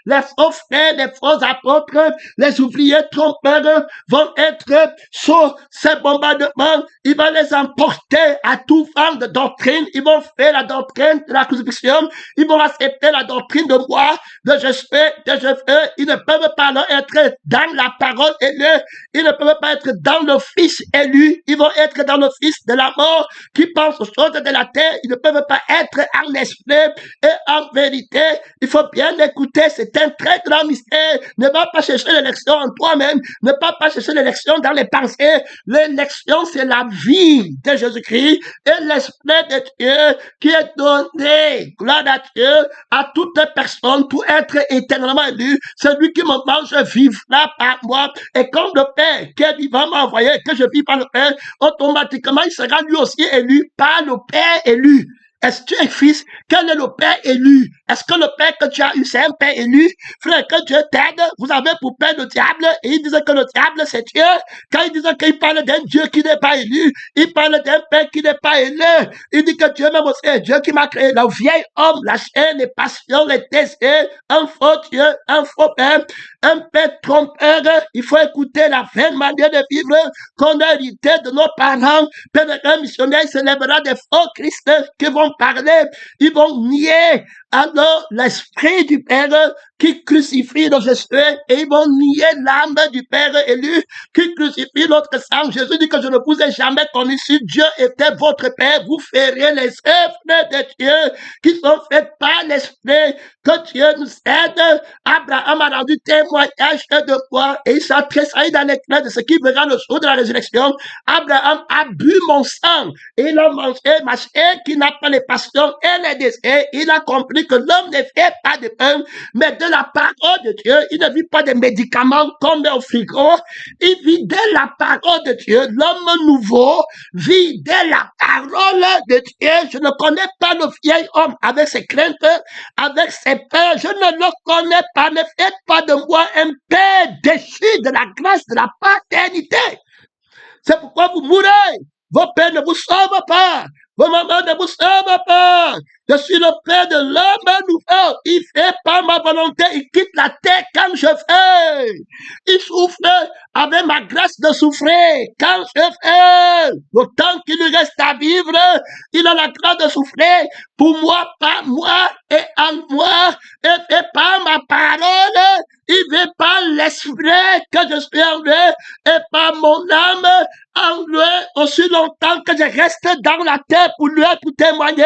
les faux frères, les faux apôtres, les ouvriers trompeurs vont être sous ces bombardements. Il va les emporter à tout vent de doctrine. Ils vont faire la doctrine de la crucifixion. Ils vont accepter la doctrine de moi, de je fais, de je fais. Ils ne peuvent pas être dans la parole élue. Ils ne peuvent pas être dans le Fils élu. Ils vont être dans le Fils de la mort qui pense aux choses de la terre. Ils ne peuvent pas être en esprit et en vérité. Il faut bien écouter. C'est un très grand mystère. Ne va pas chercher l'élection en toi-même. Ne pas chercher l'élection dans les pensées. L'élection, c'est la vie de Jésus-Christ et l'esprit de Dieu qui est donné, gloire à Dieu, à toute personne pour être éternellement élu. Celui qui me mange vivra par moi. Et comme le Père qui est vivant m'a envoyé, que je vis par le Père, automatiquement, il sera lui aussi élu par le Père élu. Est-ce que tu es fils? Quel est le Père élu? Est-ce que le Père que tu as eu, c'est un Père élu? Frère, que Dieu t'aide, vous avez pour Père le diable, et ils disent que le diable, c'est Dieu. Quand ils disent qu'il parle d'un Dieu qui n'est pas élu, il parle d'un Père qui n'est pas élu. Il dit que Dieu même aussi est Dieu qui m'a créé. Le vieil homme, la chair, les passions, les désirs, un faux Dieu, un faux Père, un Père trompeur. Il faut écouter la vraie manière de vivre qu'on a hérité de nos parents. Père missionnaire, il s'élèvera des faux Christ qui vont parler, ils vont nier alors l'esprit du Père qui crucifie le Jésus et ils vont nier l'âme du Père élu qui crucifie l'autre sang. Jésus dit que je ne vous ai jamais connu. Si Dieu était votre Père, vous feriez les œuvres de Dieu qui sont faites par l'esprit. Que Dieu nous aide. Abraham a rendu témoignage de quoi et il s'est tressailli dans l'éclat de ce qui verra le jour de la résurrection. Abraham a bu mon sang et il a mangé ma chair qui n'a pas les passions et les désirs, il a compris que l'homme ne vit pas de pain, mais de la parole de Dieu. Il ne vit pas des médicaments comme au frigo. Il vit de la parole de Dieu. L'homme nouveau vit de la parole de Dieu. Je ne connais pas le vieil homme avec ses craintes, avec ses peurs. Je ne le connais pas. Ne faites pas de moi un père déchu de la grâce de la paternité. C'est pourquoi vous mourrez. Vos pères ne vous sauvent pas. Vos mamans ne vous sauvent pas. Je suis le père de l'homme nouveau. Il fait pas ma volonté. Il quitte la terre quand je fais. Il souffre avec ma grâce de souffrir quand je fais. Le temps qu'il lui reste à vivre, il a la grâce de souffrir pour moi, par moi et en moi. Et fait pas ma parole. Il veut pas l'esprit que je suis en lui et pas mon âme en lui aussi longtemps que je reste dans la terre pour lui, pour témoigner.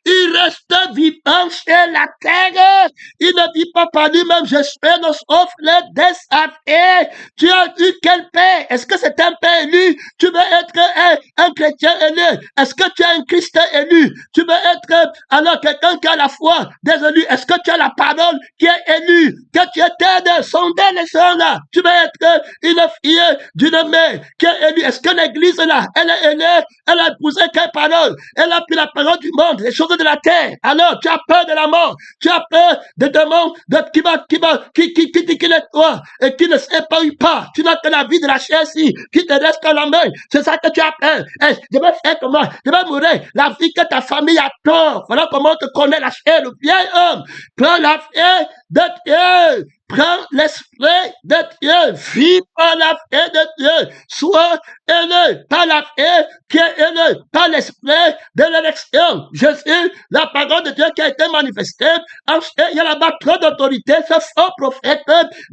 Il reste vivant sur la terre. Il ne vit pas par lui-même. Je suis le souffle des affaires. Tu as eu quel père? Est-ce que c'est un père élu? Tu veux être un chrétien élu? Est-ce que tu es un Christ élu? Tu veux être alors quelqu'un qui a la foi des élus? Est-ce que tu as la parole qui est élue? Que tu étais de sonder les gens là? Tu veux être une fille d'une mère qui est élue? Est-ce que l'église là, elle est élue? Elle a épousé quelle parole? Elle a pris la parole du monde, les choses de la terre. Alors, tu as peur de la mort. Tu as peur des démons qui est toi et qui ne s'épargne pas. Tu n'as que la vie de la chair ici, qui te reste dans la main. C'est ça que tu as peur. Je vais faire comment? Je vais mourir. La vie que ta famille a tort. Voilà comment on te connaît la chair, le vieil homme. Prends la chair de Dieu. Prends l'esprit de Dieu, vis par la foi de Dieu, sois élevé par la foi qui est élevé par l'esprit de l'élection. Jésus, la parole de Dieu qui a été manifestée, ensuite il y a là-bas trop d'autorité, ce faux prophète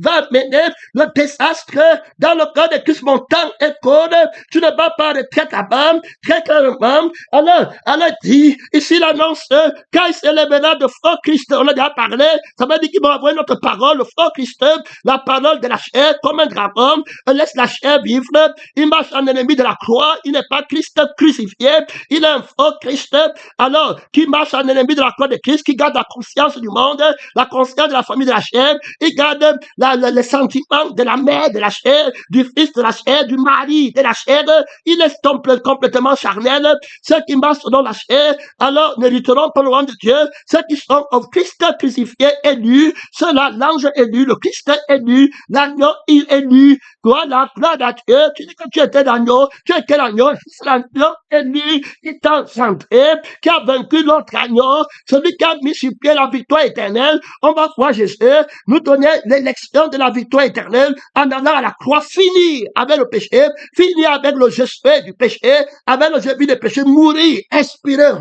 va mener le désastre dans le corps de Christ. Mon temps est court, tu ne vas pas retraite à très clairement. Alors dit, ici l'annonce, quand il s'élèvera de faux Christ, on a déjà parlé, ça veut dire qu'il va envoyer notre parole, le faux Christ, la parole de la chair, comme un dragon, laisse la chair vivre, il marche en ennemi de la croix, il n'est pas Christ crucifié, il est un faux Christ, alors, qui marche en ennemi de la croix de Christ, qui garde la conscience du monde, la conscience de la famille de la chair, il garde les sentiments de la mère de la chair, du fils de la chair, du mari de la chair, il est complètement charnel, ceux qui marchent dans la chair, alors n'hériteront pas le royaume de Dieu, ceux qui sont au Christ crucifié élu, ceux-là, l'ange élu, le Christ est élu, l'agneau il est élu, voilà, gloire à Dieu, tu dis que tu étais l'agneau, tu étais l'agneau, c'est l'agneau élu, qui t'a centré, qui a vaincu l'autre agneau, celui qui a mis sur pied la victoire éternelle. On va voir Jésus nous donner l'élection de la victoire éternelle en allant à la croix, finir avec le péché, finir avec le geste du péché, avec le jeu du péché, mourir, expirer,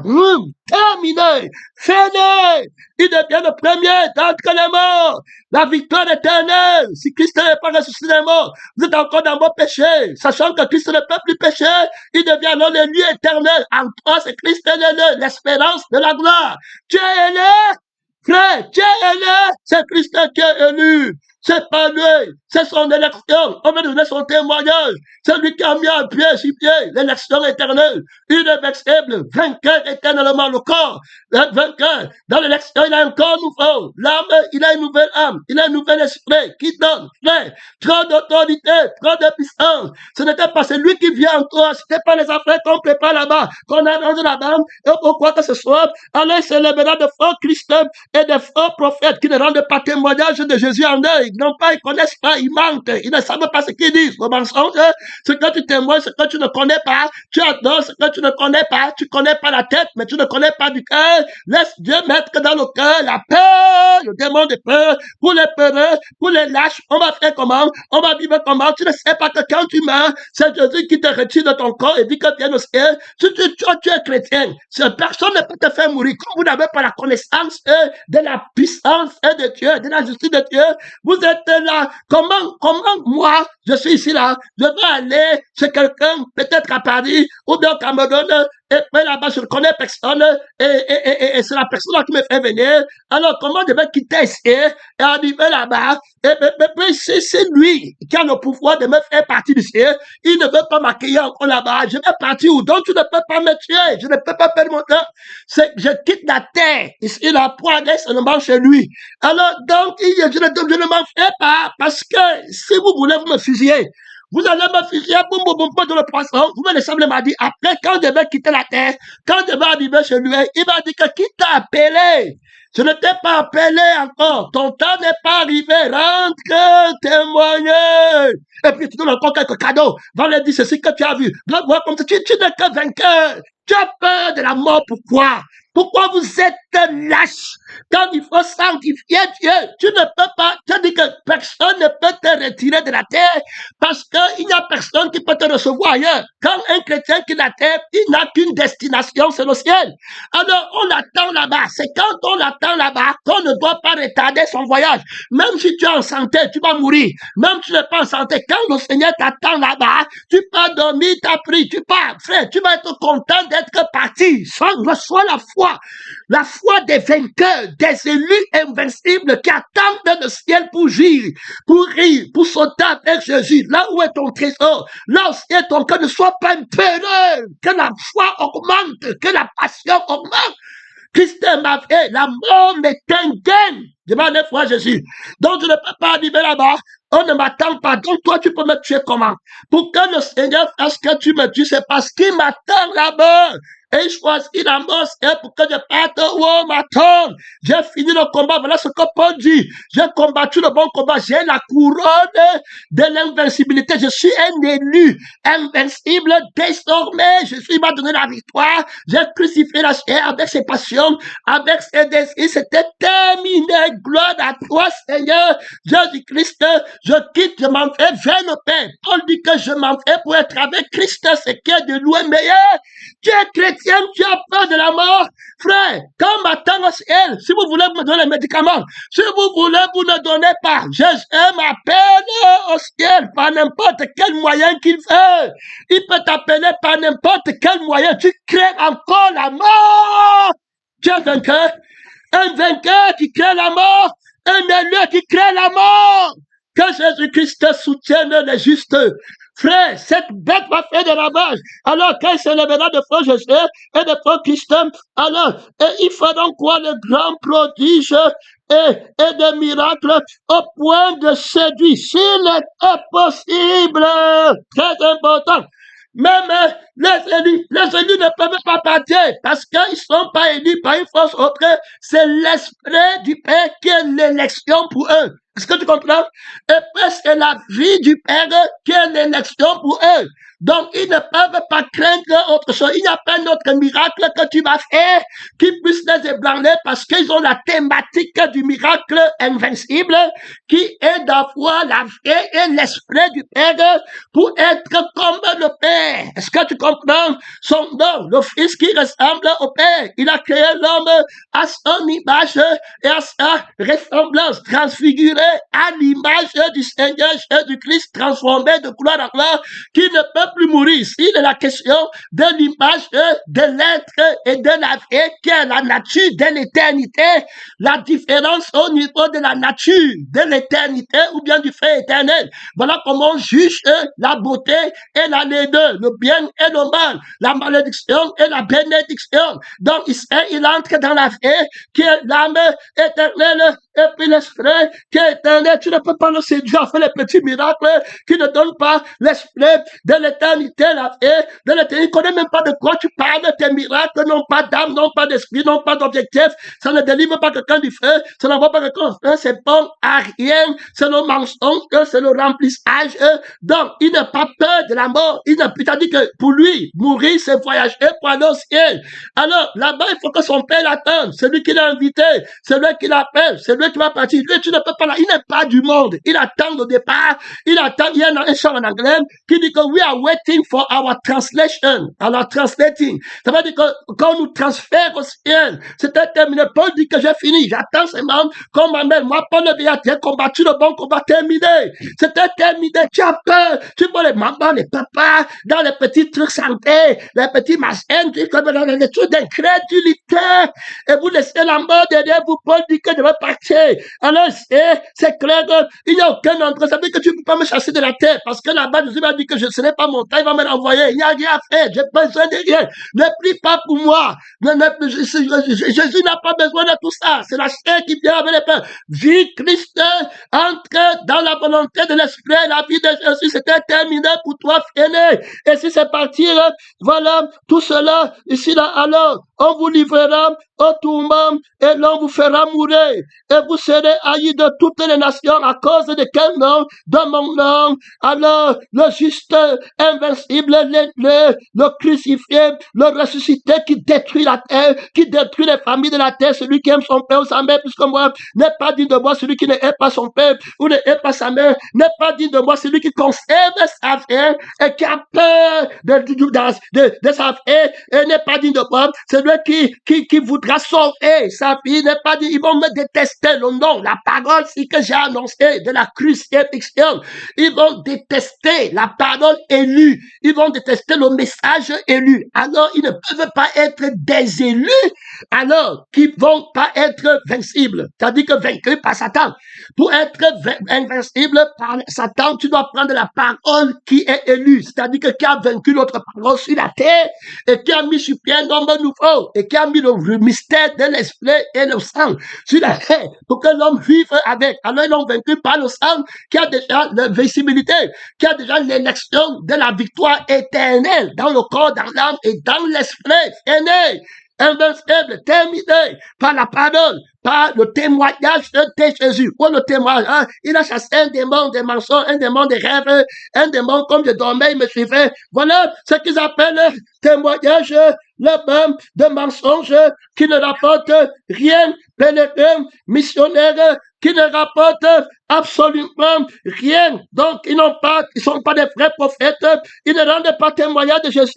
terminé, fini. Il devient le premier d'entre les morts. La victoire éternelle. Si Christ n'est pas ressuscité des morts, vous êtes encore dans vos péchés. Sachant que Christ ne peut plus pécher, il devient alors le lieu éternel. En toi, c'est Christ l'espérance de la gloire. Tu es élu, frère, tu es élu, c'est Christ qui est élu. C'est pas lui, c'est son élection. On va donner son témoignage. C'est lui qui a mis un pied sur pied l'élection éternelle. Inexhaustible, vainqueur éternellement le corps. Le vainqueur, dans l'élection, il a un corps nouveau. L'âme, il a une nouvelle âme. Il a un nouvel esprit qui donne, frère, trop d'autorité, trop de puissance. Ce n'était pas celui qui vient en toi. Ce n'était pas les affaires qu'on prépare là-bas, qu'on a rendu là-bas. Et pourquoi que ce soit, alors il s'élèvera de faux Christ et de faux prophètes qui ne rendent pas témoignage de Jésus en eux. Ils n'ont pas, ils connaissent pas, ils mentent, ils ne savent pas ce qu'ils disent. Le mensonge, ce que tu témoignes, ce que tu ne connais pas, tu adores ce que tu ne connais pas, tu connais pas la tête, mais tu ne connais pas du cœur. Laisse Dieu mettre dans le cœur la peur, le démon de peur, pour les peureux, pour les lâches. On va faire comment? On va vivre comment? Tu ne sais pas que quand tu meurs, c'est Jésus qui te retire de ton corps et dit que viens au ciel. Si tu es chrétien, personne ne peut te faire mourir. Comme vous n'avez pas la connaissance de la puissance de Dieu, de la justice de Dieu, vous êtes là. Comment moi, je suis ici là, je vais aller chez quelqu'un, peut-être à Paris, ou bien au Cameroun, et puis là-bas, je ne connais personne, et c'est la personne qui me fait venir. Alors, comment je vais quitter ici et arriver là-bas? Et c'est lui qui a le pouvoir de me faire partir d'ici. Il ne veut pas m'accueillir encore là-bas. Je vais partir où? Donc, tu ne peux pas me tuer. Je ne peux pas perdre mon temps. Je quitte la terre. Ici, la poigne est seulement chez lui. Alors, donc, je ne m'en fais pas, parce que si vous voulez, vous me fusillez. Vous allez me fusiller, boum, boum, boum, boum, dans le poisson. Vous me laissez m'a dit, après, quand je vais quitter la terre, quand je vais arriver chez lui, il m'a dit que qui t'a appelé? Je ne t'ai pas appelé encore. Ton temps n'est pas arrivé. Rentre témoigner. Et puis tu donnes encore quelques cadeaux. Va leur dire ceci que tu as vu. Va voir comme ça. Tu n'es que vainqueur. Tu as peur de la mort. Pourquoi? Pourquoi vous êtes lâches? Quand il faut sanctifier Dieu, tu ne peux pas, tu dis que personne ne peut te retirer de la terre parce qu'il n'y a personne qui peut te recevoir ailleurs. Quand un chrétien qui est la terre, il n'a qu'une destination, c'est le ciel. Alors, on l'attend là-bas. C'est quand on l'attend là-bas qu'on ne doit pas retarder son voyage. Même si tu es en santé, tu vas mourir. Même si tu n'es pas en santé, quand le Seigneur t'attend là-bas, tu peux dormir, tu as pris, tu pars. Frère, tu vas être content d'être parti. Reçois la foi des vainqueurs, des élus invincibles qui attendent le ciel pour rire, pour sauter avec Jésus. Là où est ton trésor, là où est ton cœur, ne sois pas un peureux, que la foi augmente, que la passion augmente. Christ m'a fait, la mort n'est qu'un gain. Demande la foi à Jésus. Donc je ne peux pas arriver là-bas. On ne m'attend pas. Donc toi, tu peux me tuer comment? Pour que le Seigneur fasse que tu me tues, c'est parce qu'il m'attend là-bas. Et il choisit la mort pour que je parte où on m'attend. J'ai fini le combat. Voilà ce que Paul dit. J'ai combattu le bon combat. J'ai la couronne de l'invincibilité. Je suis un élu invincible. Désormais, Jésus m'a donné la victoire. J'ai crucifié la chair avec ses passions, avec ses désirs. C'était terminé. Gloire à toi, Seigneur. Jésus-Christ, je quitte, je m'en vais vers le Père. Paul dit que je m'en vais pour être avec Christ, ce qui est de loin meilleur. Tu es chrétien, tu as peur de la mort. Frère, quand m'attend au ciel, si vous voulez me donner les médicaments, si vous voulez, vous ne donnez pas. Jésus m'appelle au ciel par n'importe quel moyen qu'il veut. Il peut t'appeler par n'importe quel moyen. Tu crées encore la mort. Tu es un vainqueur. Un vainqueur qui crée la mort. Un élu qui crée la mort. Que Jésus-Christ soutienne les justes. Frère, cette bête va faire des ravages. Alors, quand il se lèvera de faux Jésus et de faux Christ, alors, ils feront quoi de grands prodiges et de miracles au point de séduire, s'il est possible. Très important. Même les élus ne peuvent pas partir parce qu'ils ne sont pas élus par une force autre. C'est l'esprit du Père qui est l'élection pour eux. Est-ce que tu comprends? Et puis c'est la vie du Père qui est l'élection pour eux. Donc, ils ne peuvent pas craindre autre chose. Il n'y a pas d'autre miracle que tu vas faire qui puisse les ébranler parce qu'ils ont la thématique du miracle invincible qui est d'avoir la vie et l'esprit du Père pour être comme le Père. Est-ce que tu comprends? Son nom, le Fils qui ressemble au Père. Il a créé l'homme à son image et à sa ressemblance, transfiguré à l'image du Seigneur Jésus-Christ, transformé de gloire en gloire, qui ne peut plus mourir. S'il est la question de l'image de l'être et de la vie qui est la nature de l'éternité, la différence au niveau de la nature de l'éternité ou bien du fait éternel. Voilà comment on juge la beauté et la laideur, le bien et le mal, la malédiction et la bénédiction. Donc il entre dans la vie qui est l'âme éternelle et puis l'esprit qui est éternel. Tu ne peux pas le séduire à faire les petits miracles qui ne donnent pas l'esprit de l'éternité, la vie de l'éternité. Il ne connaît même pas de quoi tu parles. Tes miracles n'ont pas d'âme, n'ont pas d'esprit, n'ont pas d'objectif. Ça ne délivre pas quelqu'un du feu. Ça n'envoie pas quelqu'un du feu. C'est bon à rien. C'est le mensonge, c'est le remplissage. Donc, il n'a pas peur de la mort. Il t'a dit que pour lui, mourir, c'est voyager pour aller au ciel. Alors, là-bas, il faut que son père l'attende. Celui qui l'a invité, celui qui l'appelle, celui lui, tu vas partir. Lui, tu ne peux pas là. Il n'est pas du monde. Il attend au départ. Il attend. Il y a un chant en anglais qui dit que we are waiting for our translation. Alors, translating. Ça veut dire que quand on nous transfère au ciel, c'était terminé. Paul dit que j'ai fini. J'attends seulement qu'on m'amène. Moi, Paul le vient, tu as combattu le bon combat terminé. C'était terminé. Tu as peur. Tu vois les mamans, les papas, dans les petits trucs santé, les petits machins, comme dans les trucs d'incrédulité. Et vous laissez la mort derrière vous. Paul dit que je vais partir. Alors, c'est clair qu'il n'y a aucun endroit. Ça veut dire que tu ne peux pas me chasser de la terre. Parce que là-bas, Jésus m'a dit que je ne serai pas monté. Il va me renvoyer. Il n'y a rien à faire. J'ai besoin de rien. Ne prie pas pour moi. Jésus n'a pas besoin de tout ça. C'est la chair qui vient avec les peurs. Vie Christ entre dans la volonté de l'esprit. La vie de Jésus, c'était terminé pour toi, aîné. Et si c'est partir, voilà, tout cela, ici, là, alors, on vous livrera au tourment et l'on vous fera mourir. Et vous serez haïs de toutes les nations à cause de quel nom? De mon nom. Alors, le juste, invincible, le crucifié, le ressuscité qui détruit la terre, qui détruit les familles de la terre, celui qui aime son père ou sa mère plus que moi, n'est pas digne de moi, celui qui ne hait pas son père ou ne hait pas sa mère, n'est pas digne de moi, celui qui conserve sa vie et qui a peur de sa vie et n'est pas digne de moi, celui qui voudra sauver sa vie n'est pas digne. Ils vont me détester le nom, la parole, c'est que j'ai annoncé de la crucifixion. Ils vont détester la parole élue. Ils vont détester le message élu. Alors, ils ne peuvent pas être des élus, alors qu'ils vont pas être invincibles. C'est-à-dire que vaincus par Satan. Pour être invincible par Satan, tu dois prendre la parole qui est élue. C'est-à-dire que qui a vaincu l'autre parole sur la terre et qui a mis sur pied un homme nouveau et qui a mis le mystère de l'esprit et le sang sur la terre pour que l'homme vive avec. Alors, ils l'ont vaincu par le sang qui a déjà l'invincibilité, qui a déjà l'élection de la victoire éternelle dans le corps, dans l'âme et dans l'esprit. Aîné, invincible, terminé par la parole, par le témoignage de Jésus. Pour le témoignage, hein, il a chassé un démon des mensonges, un démon des rêves, un démon comme je dormais, il me suivait. Voilà ce qu'ils appellent témoignage, le même de mensonges qui ne rapporte rien, pèlerin, missionnaire, qui ne rapporte absolument rien. Donc, ils sont pas des vrais prophètes. Ils ne rendent pas témoignage de Jésus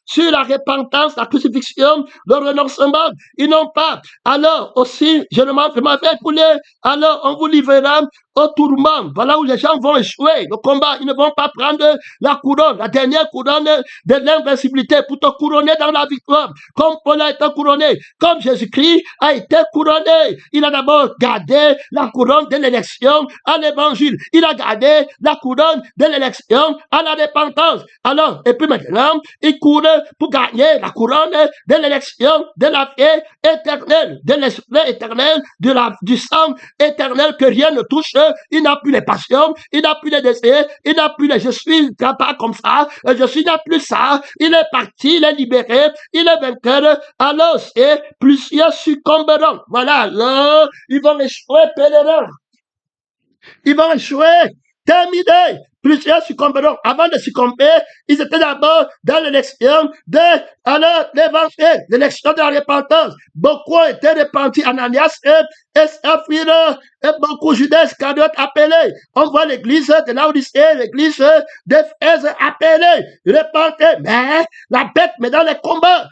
sur la repentance, la crucifixion, le renoncement. Ils n'ont pas. Alors, aussi, je ne m'en fais pas écouler. Alors, on vous livrera au tourment. Voilà où les gens vont échouer. Le combat, ils ne vont pas prendre la couronne, la dernière couronne de l'invincibilité pour te couronner dans la victoire. Comme Paul a été couronné, comme Jésus-Christ a été couronné. Il a d'abord gardé la couronne de l'élection à l'évangile. Il a gardé la couronne de l'élection à la repentance. Alors, et puis maintenant, il court pour gagner la couronne de l'élection de la vie éternelle, de l'esprit éternel, du sang éternel que rien ne touche. Il n'a plus les passions, il n'a plus les désirs, il n'a plus les je suis pas comme ça, il n'a plus ça. Il est parti, il est libéré, il est vainqueur. Alors, c'est plusieurs succomberont. Voilà, là, ils vont échouer, pèlerins. Ils vont échouer. Terminé. Plusieurs succomberont. Avant de succomber, ils étaient d'abord dans l'élection de l'évangile, l'élection de la repentance. Beaucoup ont été repentis. Ananias et Saphira et beaucoup Judas Iscariote appelés. On voit l'église de Laodicée, l'église d'Éphèse appelée. Repentez. Mais la bête, mais dans les combats,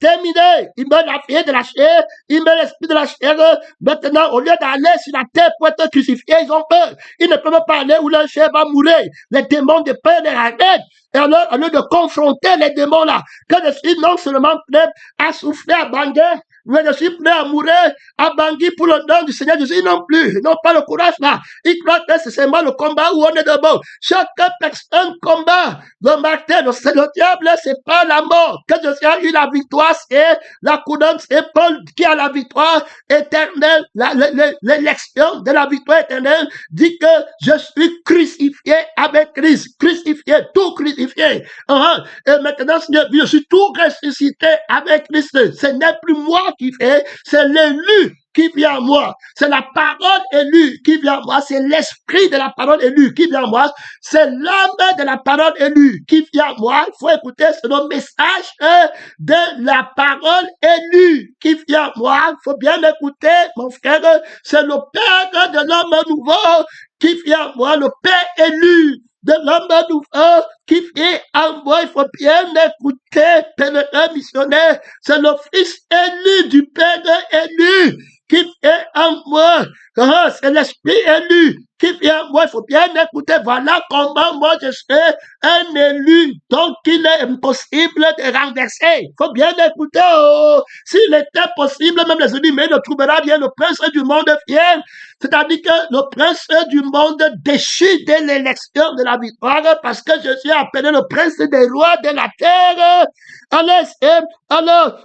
terminé. Il met la vie de la chair, il met l'esprit de la chair. Maintenant, au lieu d'aller sur la terre pour être crucifiés, ils ont peur. Ils ne peuvent pas aller où leur chair va mourir. Les démons de peur les arrêtent. Et alors, au lieu de confronter les démons-là, que je suis non seulement prêt à souffler, à banger, mais je suis prêt à mourir, à Bangui pour le nom du Seigneur Jésus non plus. Ils n'ont pas le courage là. Ils croient que c'est seulement le combat où on est debout. Chaque personne combat. Le martyr, le diable, c'est pas la mort. Que Jésus a eu la victoire, c'est la couronne, c'est Paul qui a la victoire éternelle. L'élection de la victoire éternelle dit que je suis crucifié avec Christ. Crucifié, tout crucifié. Et maintenant, je suis tout ressuscité avec Christ. Ce n'est plus moi qui fais, c'est l'élu qui vient en moi. C'est la parole élue qui vient en moi. C'est l'esprit de la parole élue qui vient en moi. C'est l'âme de la parole élue qui vient en moi. Il faut écouter, c'est le message de la parole élue qui vient en moi. Il faut bien écouter, mon frère. C'est le Père de l'homme nouveau qui vient en moi, le Père élu de l'homme nouveau qui vient en moi. Il faut bien écouter, pèlerin missionnaire. C'est le Fils élu du Père élu qui vient en moi. C'est l'Esprit élu qui vient en moi. Il faut bien écouter. Voilà comment moi je serai un élu. Donc il est impossible de renverser. Il faut bien écouter. Oh. S'il était possible, même les ennemis ne trouvera rien. Le prince du monde vient. C'est-à-dire que le prince du monde déchire de l'élection de la victoire parce que je suis appelé le prince des rois de la terre. Alors,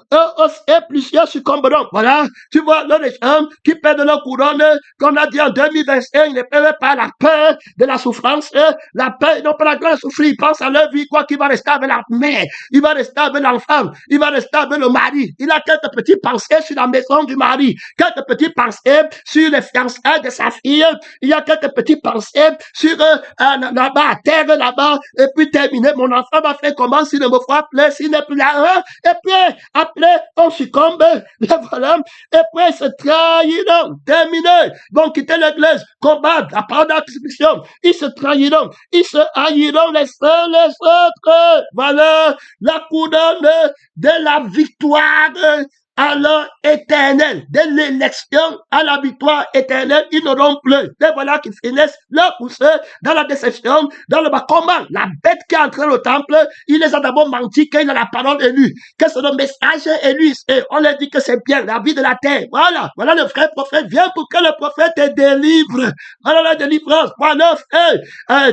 plusieurs succomberont. Voilà, tu vois, là, les gens qui perdent leur couronne, comme on a dit en 2021, ils ne perdent pas la peur de la souffrance, la peur, ils n'ont pas la grande souffrir, ils pensent à leur vie, quoi qu'il va rester avec la mère, il va rester avec l'enfant, il va rester avec le mari. Il a quelques petites pensées sur la maison du mari, quelques petites pensées sur les fiançailles de sa fille, il y a quelques petites pensées sur là-bas, à terre, là-bas, et puis terminer, mon enfant va faire comment s'il ne me voit plus, s'il n'est plus là, et puis après, on succombe, voilà, et puis ils se trahiront, terminé, ils vont quitter l'église, combattre, la parole de la crucifixion, ils se trahiront, ils se haïront les uns les autres, voilà, la couronne de la victoire, alors éternelle, de l'élection à la victoire éternelle, ils n'auront plus. Et voilà qu'ils finissent leur poussée dans la déception, dans le bas. Comment la bête qui est entrée au temple, il les a d'abord menti qu'il a la parole élue, que c'est le message élu. Et on leur dit que c'est bien, la vie de la terre. Voilà, voilà le vrai prophète vient pour que le prophète te délivre. Voilà la délivrance. Voilà,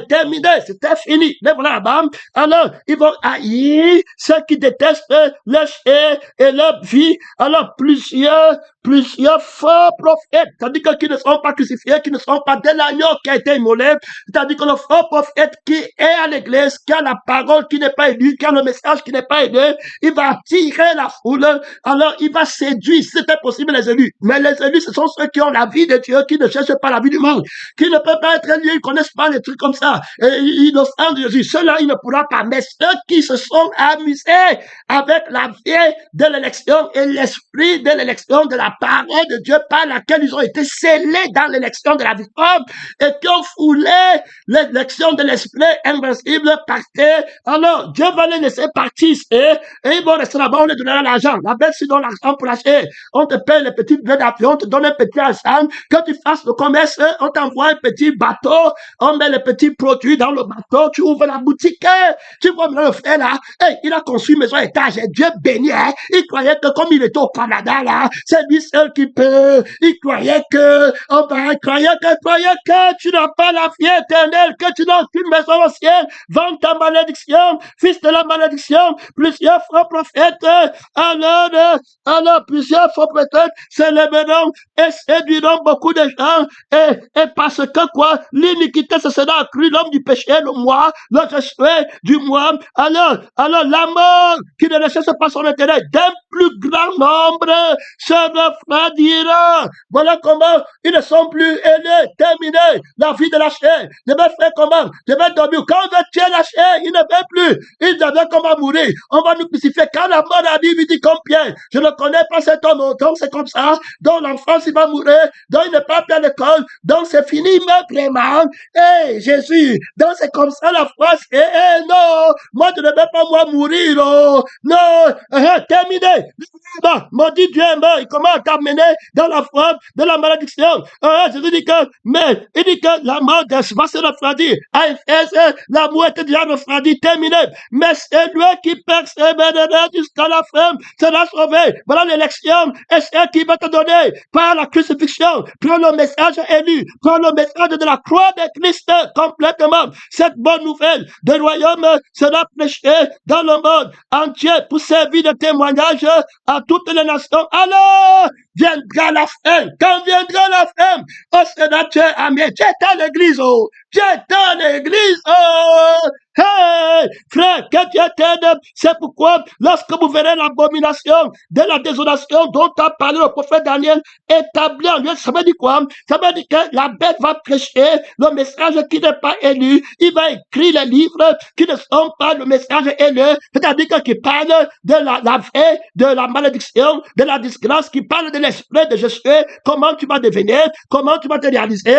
terminé, c'était fini. Et voilà, bam. Alors, ils vont haïr ceux qui détestent leur chair et leur vie. Alors, plusieurs faux prophètes, c'est-à-dire que qui ne seront pas crucifiés, qui ne seront pas de l'agneau qui a été immolé, c'est-à-dire que le faux prophète qui est à l'église, qui a la parole qui n'est pas élue, qui a le message qui n'est pas aidé, il va attirer la foule, alors il va séduire, si c'était possible, les élus. Mais les élus, ce sont ceux qui ont la vie de Dieu, qui ne cherchent pas la vie du monde, qui ne peuvent pas être liés, ils ne connaissent pas les trucs comme ça, et innocents de Jésus. Ceux-là, il ne pourra pas, mais ceux qui se sont amusés avec la vie de l'élection et l'esprit de l'élection de la parole de Dieu par laquelle ils ont été scellés dans l'élection de la victoire et qui ont foulé l'élection de l'esprit invincible par terre. Alors, Dieu va les laisser partir et ils vont rester là-bas, on les donnera l'argent. La bête, si donne l'argent pour l'acheter, on te paye les petits billets d'avion, on te donne un petit argent. Quand tu fasses le commerce, on t'envoie un petit bateau, on met les petits produits dans le bateau, tu ouvres la boutique. Tu vois, le frère là, il a construit maison étage, et Dieu béni, il croyait que comme il était au Canada là, c'est lui seul qui peut. Il croyait que, croyait que tu n'as pas la vie éternelle, que tu n'as qu'une maison au ciel. Vends ta malédiction, fils de la malédiction. Plusieurs faux prophètes, alors plusieurs faux prophètes s'élèveront et séduiront beaucoup de gens. Et parce que quoi, l'iniquité se sera accrue, l'homme du péché, le moi, le rejet du moi. Alors la mort qui ne recherche pas son intérêt d'un plus grand nombre se refroidira. Voilà comment ils ne sont plus aidés. Terminé. La vie de la chair. Je vais faire comment? Je vais dormir. Quand on veut tuer la chair, il ne veut plus. Il savait comment mourir. On va nous crucifier. Quand la mort arrive, il dit comme Pierre, je ne connais pas cet homme. Donc c'est comme ça. Donc l'enfance, il va mourir. Donc il n'est pas plein d'école. Donc c'est fini. Il meurt vraiment. Jésus. Donc c'est comme ça la foi. Non. Moi, je ne vais pas moi mourir. Oh. Non. Terminé. Maudit Dieu est mort. Il commence à t'amener dans la foi de la malédiction. Jésus dit que, mais il dit que la mort va se refroidir. À Éphèse, l'amour était déjà refroidi, terminé. Mais c'est lui qui persévérera jusqu'à la fin, sera sauvé. Voilà l'élection. Et c'est qui va te donner par la crucifixion. Prends le message élu. Prends le message de la croix de Christ complètement. Cette bonne nouvelle de royaume sera prêchée dans le monde entier pour servir de témoignage à toutes les nations. Alors, viendra la fin. Quand viendra la fin, oh Seigneur, tu es amen. Tu es dans l'église, oh. Tu es dans l'église, oh. Hey, frère, que Dieu t'aide. C'est pourquoi, lorsque vous verrez l'abomination de la désolation dont a parlé le prophète Daniel, établi en lieu, ça veut dire quoi? Ça veut dire que la bête va prêcher le message qui n'est pas élu. Il va écrire les livres qui ne sont pas le message élu. C'est-à-dire qu'il parle de la vie, de la malédiction, de la disgrâce, qui parle de l'esprit de Jésus. Comment tu vas devenir, comment tu vas te réaliser,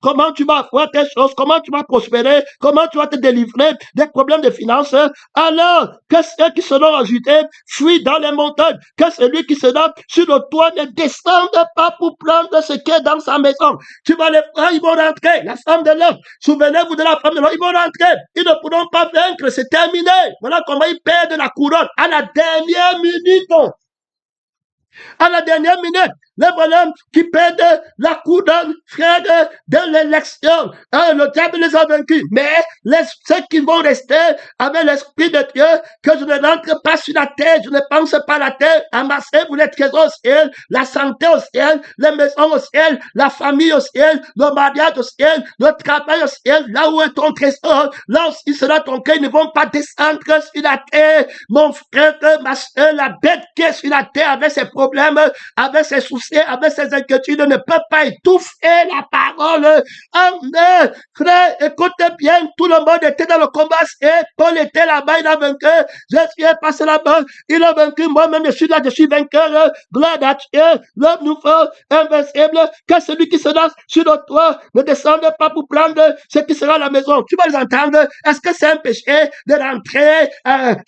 comment tu vas avoir tes choses, comment tu vas prospérer, comment tu vas te délivrer des problèmes de finances, alors que ceux qui seront ajoutés fuient dans les montagnes, que celui qui se donne sur le toit ne descende pas pour prendre ce qui est dans sa maison. Tu vas les voir, ils vont rentrer, la femme de l'homme, souvenez-vous de la femme de l'homme, ils vont rentrer, ils ne pourront pas vaincre, c'est terminé. Voilà comment ils perdent la couronne à la dernière minute. À la dernière minute, les bonhommes qui perdent la couronne, frère, de l'élection. Le diable les a vaincus. Mais ceux qui vont rester avec l'Esprit de Dieu, que je ne rentre pas sur la terre, je ne pense pas à la terre, amassez-vous les trésors au ciel, la santé au ciel, les maisons au ciel, la famille au ciel, le mariage au ciel, le travail au ciel, là où est ton trésor, là aussi sera ton cœur, ils ne vont pas descendre sur la terre. Mon frère, ma soeur, la bête qui est sur la terre avec ses problèmes, avec ses soucis, avec ses inquiétudes, ne peut pas étouffer la parole. Amen. Frère, écoutez bien, tout le monde était dans le combat et Paul était là-bas, il a vaincu. Jésus est passé là-bas, il a vaincu. Moi-même, je suis là, je suis vainqueur. Gloire à Dieu, l'homme nouveau, invincible, que celui qui se lance sur le toit ne descende pas pour prendre ce qui sera à la maison. Tu vas les entendre. Est-ce que c'est un péché de rentrer,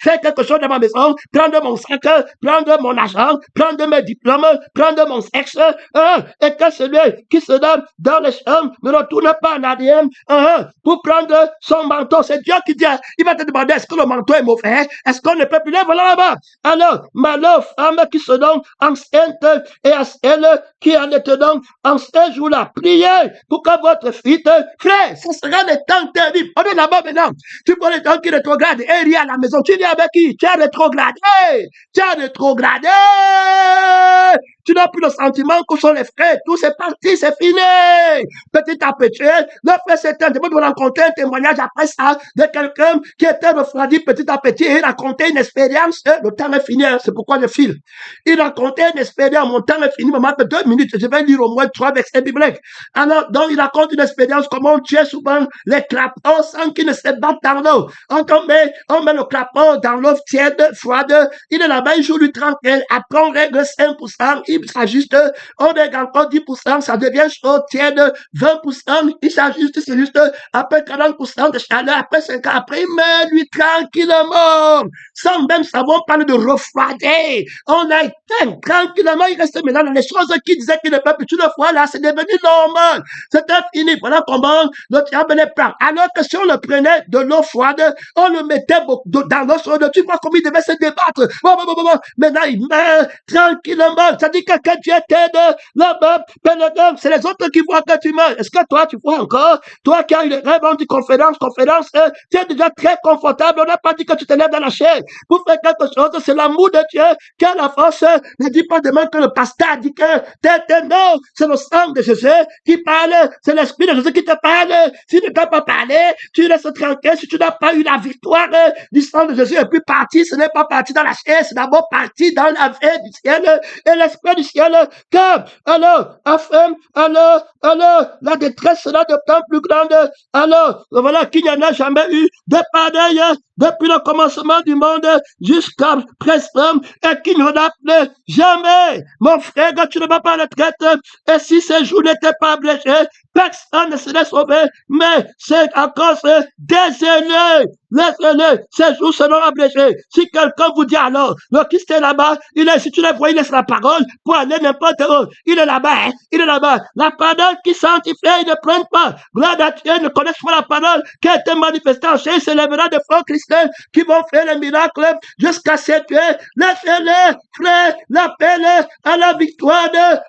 faire quelque chose dans ma maison, prendre mon sac, prendre mon argent, prendre mes diplômes, prendre mon sexe, et que celui qui se donne dans les chambres ne retourne pas en arrière pour prendre son manteau. C'est Dieu qui dit, il va te demander, est-ce que le manteau est mauvais? Est-ce qu'on ne peut plus le voilà là-bas? Alors, malheur, femme qui se donne enceinte et à celle qui en est donc en ce jour-là, priez pour que votre fille, frère, ce sera des temps terribles. On est là-bas maintenant. Tu vois les gens qui rétrogradent et il y a à la maison. Tu viens avec qui? Tu as rétrogradé. Tu as rétrogradé. Tu n'as plus le sentiment que sont les frères. Tout c'est parti, c'est fini. Petit à petit, le frère s'éteint. Je peux rencontrer un témoignage après ça de quelqu'un qui était refroidi petit à petit et il racontait une expérience. Le temps est fini, c'est pourquoi je file. Il racontait une expérience. Mon temps est fini, maman, 2 minutes. Je vais lire au moins 3 versets bibliques. Alors, donc, il raconte une expérience comment on tue souvent les crapauds sans qu'ils ne se battent dans l'eau. On met le crapaud dans l'eau tiède, froide. Il est là-bas, il joue du tranquille. Après, on règle 5%. Il s'ajuste, on règle encore 10%, ça devient chaud, tiède, 20%, il s'ajuste, c'est juste après 40% de chaleur, après 5 ans, après il met lui tranquillement, sans même savoir parler de refroidir. On a éteint tranquillement, il reste maintenant dans les choses qui disaient qu'il ne peut plus. Tout le fois là, c'est devenu normal. C'était fini. Voilà comment le diable les prend. Alors que si on le prenait de l'eau froide, on le mettait dans l'eau chaude, tu vois comment il devait se débattre. Maintenant, il met tranquillement. Ça dit que Dieu t'aide là-bas, c'est les autres qui voient que tu meurs. Est-ce que toi, tu vois encore? Toi qui as eu les rêves, on dit conférence, tu es déjà très confortable. On n'a pas dit que tu te lèves dans la chair pour faire quelque chose. C'est l'amour de Dieu qui a la force. Ne dis pas demain que le pasteur dit que non, c'est le sang de Jésus qui parle, c'est l'esprit de Jésus qui te parle. Si tu ne t'as pas parlé, tu restes tranquille. Si tu n'as pas eu la victoire du sang de Jésus et puis parti, ce n'est pas parti dans la chair, c'est d'abord parti dans la vie du ciel et l'esprit du ciel. Car, alors, la détresse sera de temps plus grande. Alors, voilà qu'il n'y en a jamais eu de pareil depuis le commencement du monde jusqu'à présent et qu'il n'y en a plus jamais. Mon frère, tu ne vas pas à la retraite et si ces jours n'étaient pas abrégés, personne ne serait sauvé, mais c'est à cause des aînés. Les aînés, ces jours seront abrégés. Si quelqu'un vous dit alors, le Christ est là-bas, si tu le vois, il laisse la parole pour aller n'importe où. Il est là-bas, il est là-bas. La parole qui sanctifie, ils ne prennent pas. Gloire à Dieu, ne connaissent pas la parole qui a été manifestée en chair. Il s'élèvera des frères chrétiens qui vont faire les miracles jusqu'à cette laissez-les, frère, l'appel à la victoire de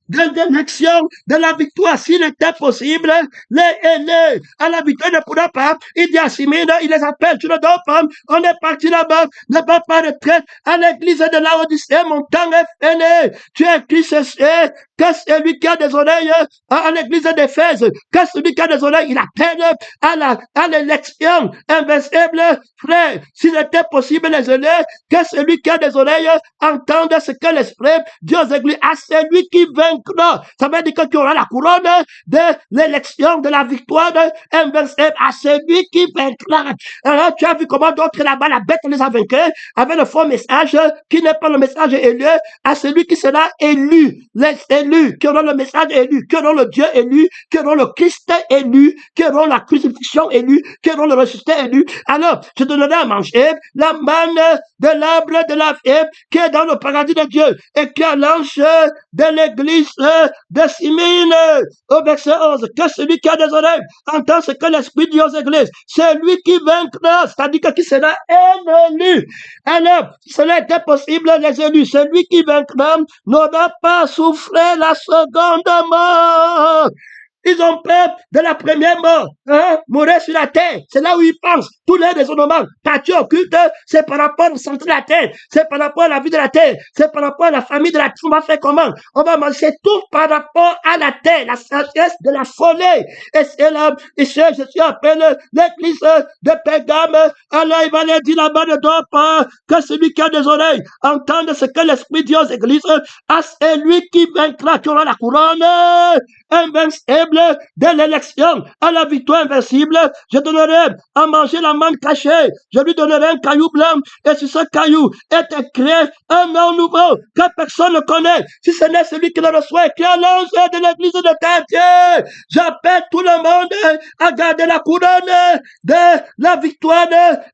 de l'élection, de la victoire, s'il était possible, les aînés à la victoire ne pourraient pas. Il dit à Simone, il les appelle, tu ne dors pas, on est parti là-bas, ne pas de retraite, à l'église de la Odyssée, mon temps est fini. Tu es qui c'est que celui qui a des oreilles à l'église d'Éphèse, que celui qui a des oreilles, il appelle à l'élection invincible, frère, s'il était possible, les aînés, que celui qui a des oreilles entende ce que l'Esprit Dieu aux églises, à celui qui vaincra. Ça veut dire que tu auras la couronne de l'élection, de la victoire invincible, à celui qui vaincra. Alors, tu as vu comment d'autres là-bas, la bête les a vaincus, avec le faux message, qui n'est pas le message élu, à celui qui sera élu, les élus, qui auront le message élu, qui auront le Dieu élu, qui auront le Christ élu, qui auront la crucifixion élue, qui auront le ressuscité élu. Alors, je donnerai à manger la manne de l'arbre de la vie qui est dans le paradis de Dieu et qui est l'ange de l'église de Simine. Au verset 11, que celui qui a des oreilles entend ce que l'Esprit dit aux églises. Celui qui vaincra, c'est-à-dire que qui sera un élu. Alors, si cela était possible, les élus, celui qui vaincra n'aura pas soufflé la seconde mort. Ils ont peur de la première mort, mourir sur la terre. C'est là où ils pensent. Tous les raisonnements, partis occultes, c'est par rapport au centre de la terre, c'est par rapport à la vie de la terre, c'est par rapport à la famille de la terre. On va faire comment? On va manger, c'est tout par rapport à la terre, la sagesse de la folie. Et c'est là, ici, je suis appelé l'église de Pérgame. Alors, il va leur dire là-bas, ne dort pas, que celui qui a des oreilles entende ce que l'Esprit dit aux églises, à celui qui vaincra, qui aura la couronne invincible de l'élection, à la victoire invincible, je donnerai à manger la manne cachée, je lui donnerai un caillou blanc, et sur ce caillou est écrit un nom nouveau que personne ne connaît, si ce n'est celui qui le reçoit, qui est l'ange de l'église de Dieu. J'appelle tout le monde à garder la couronne de la victoire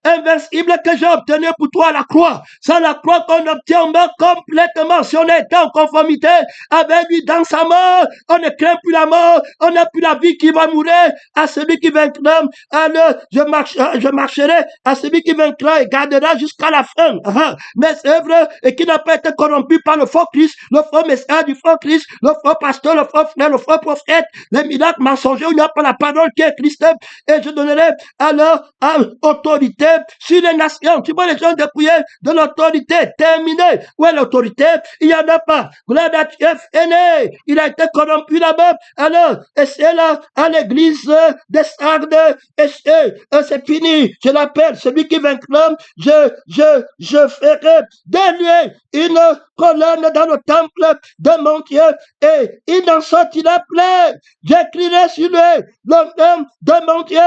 invincible que j'ai obtenue pour toi à la croix. C'est la croix qu'on obtient, on meurt complètement. Si on est en conformité avec lui dans sa mort, on ne craint plus la mort, on n'a plus la vie qui va mourir. À celui qui vaincra, alors je marcherai à celui qui vaincra et gardera jusqu'à la fin mes œuvres et qui n'a pas été corrompu par le faux Christ, le faux message du faux Christ, le faux pasteur, le faux frère, le faux prophète, les miracles mensongers où il n'y a pas la parole qui est Christ. Et je donnerai alors autorité sur les nations. Tu vois les gens dépouillés de l'autorité terminée. Où est l'autorité? Il n'y en a pas. Gloire à Dieu est né. Il a été corrompu là-bas. Alors, et c'est là, à l'église de Sardes, et c'est fini. Je l'appelle, celui qui vaincra, je ferai de lui une colonne dans le temple de mon Dieu, et il n'en sortira plus. J'écrirai sur lui le nom de mon Dieu,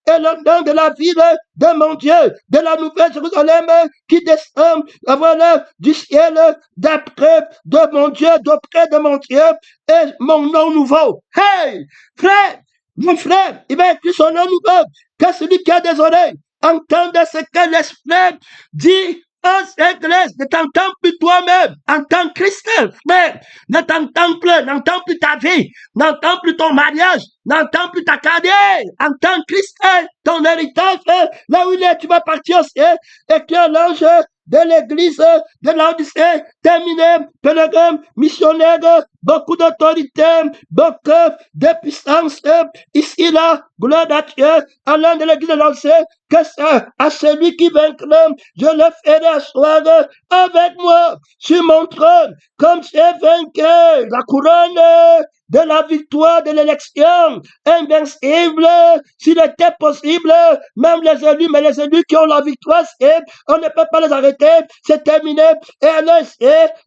et le nom de la ville de mon Dieu, de la nouvelle Jérusalem qui descend, voilà, du ciel, d'après de mon Dieu, d'auprès de mon Dieu, et mon nom nouveau. Hey, frère, mon frère, il va écrire son nom nouveau, que celui qui a des oreilles entende ce que l'Esprit dit aux églises. Ne t'entends plus toi-même en tant que chrétien, frère. Ne t'entends plus, n'entends plus ta vie, n'entends plus ton mariage, n'entends plus ta carrière en tant que chrétien, ton héritage, là où il est, tu vas partir au ciel, et que l'ange de l'église de l'Odyssée, terminé, pèlerin, missionnaire, beaucoup d'autorité, beaucoup de puissance, ici, là, gloire à Dieu, à l'un de l'église de l'Odyssée, que ça, à celui qui vaincra, je le ferai asseoir avec moi sur mon trône, comme j'ai vaincu la couronne de la victoire de l'élection invincible, s'il était possible, même les élus, mais les élus qui ont la victoire, on ne peut pas les arrêter, c'est terminé, et alors,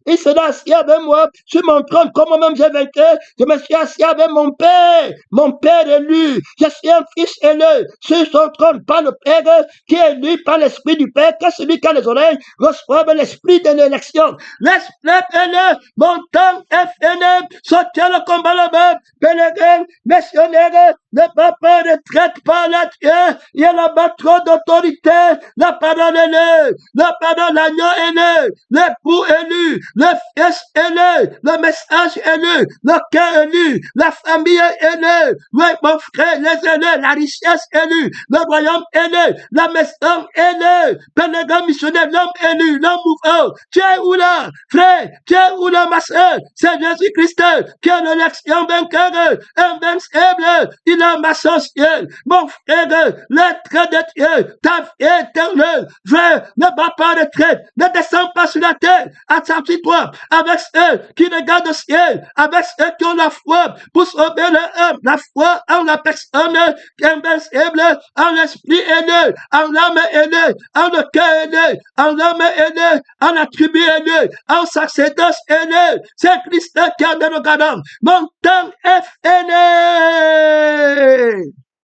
il sera assis avec moi sur mon trône, comme moi-même j'ai vaincu, je me suis assis avec mon père élu, je suis un fils élu, sur son trône, par le Père, qui est élu par l'Esprit du Père, que celui qui a les oreilles reçoive l'Esprit de l'élection. L'Esprit est élu, mon temps est fini, sortez le combat le même pèlerin, missionnaire, ne va pas retraite par la terre. Il y a là-bas trop d'autorité. La parole est là, la parole l'agneau est là, l'époux élu, le fils est là, le message est là, le cœur est là, la famille est là, oui, mon frère, les élus, la richesse est là, le royaume est là, la maison est là, pèlerin missionnaire, l'homme élu, l'homme mouvant. Tu es où là, frère? Tu es où là, ma soeur? C'est Jésus-Christ qui est l'élection vainqueur, invincible. Il a ma ciel. Mon frère, l'être de Dieu, ta vie éternelle. Frère, ne va pas en retraite, ne descends pas sur la terre. Associe-toi avec ceux qui regardent le ciel, avec ceux qui ont la foi pour sauver la foi en la personne invincible, en l'esprit ailé, en l'âme ailée, en le cœur ailé, en l'âme ailée, en la tribu ailée, en sacerdoce ailée. C'est Christ qui a donné le garant. Mon temps est fini.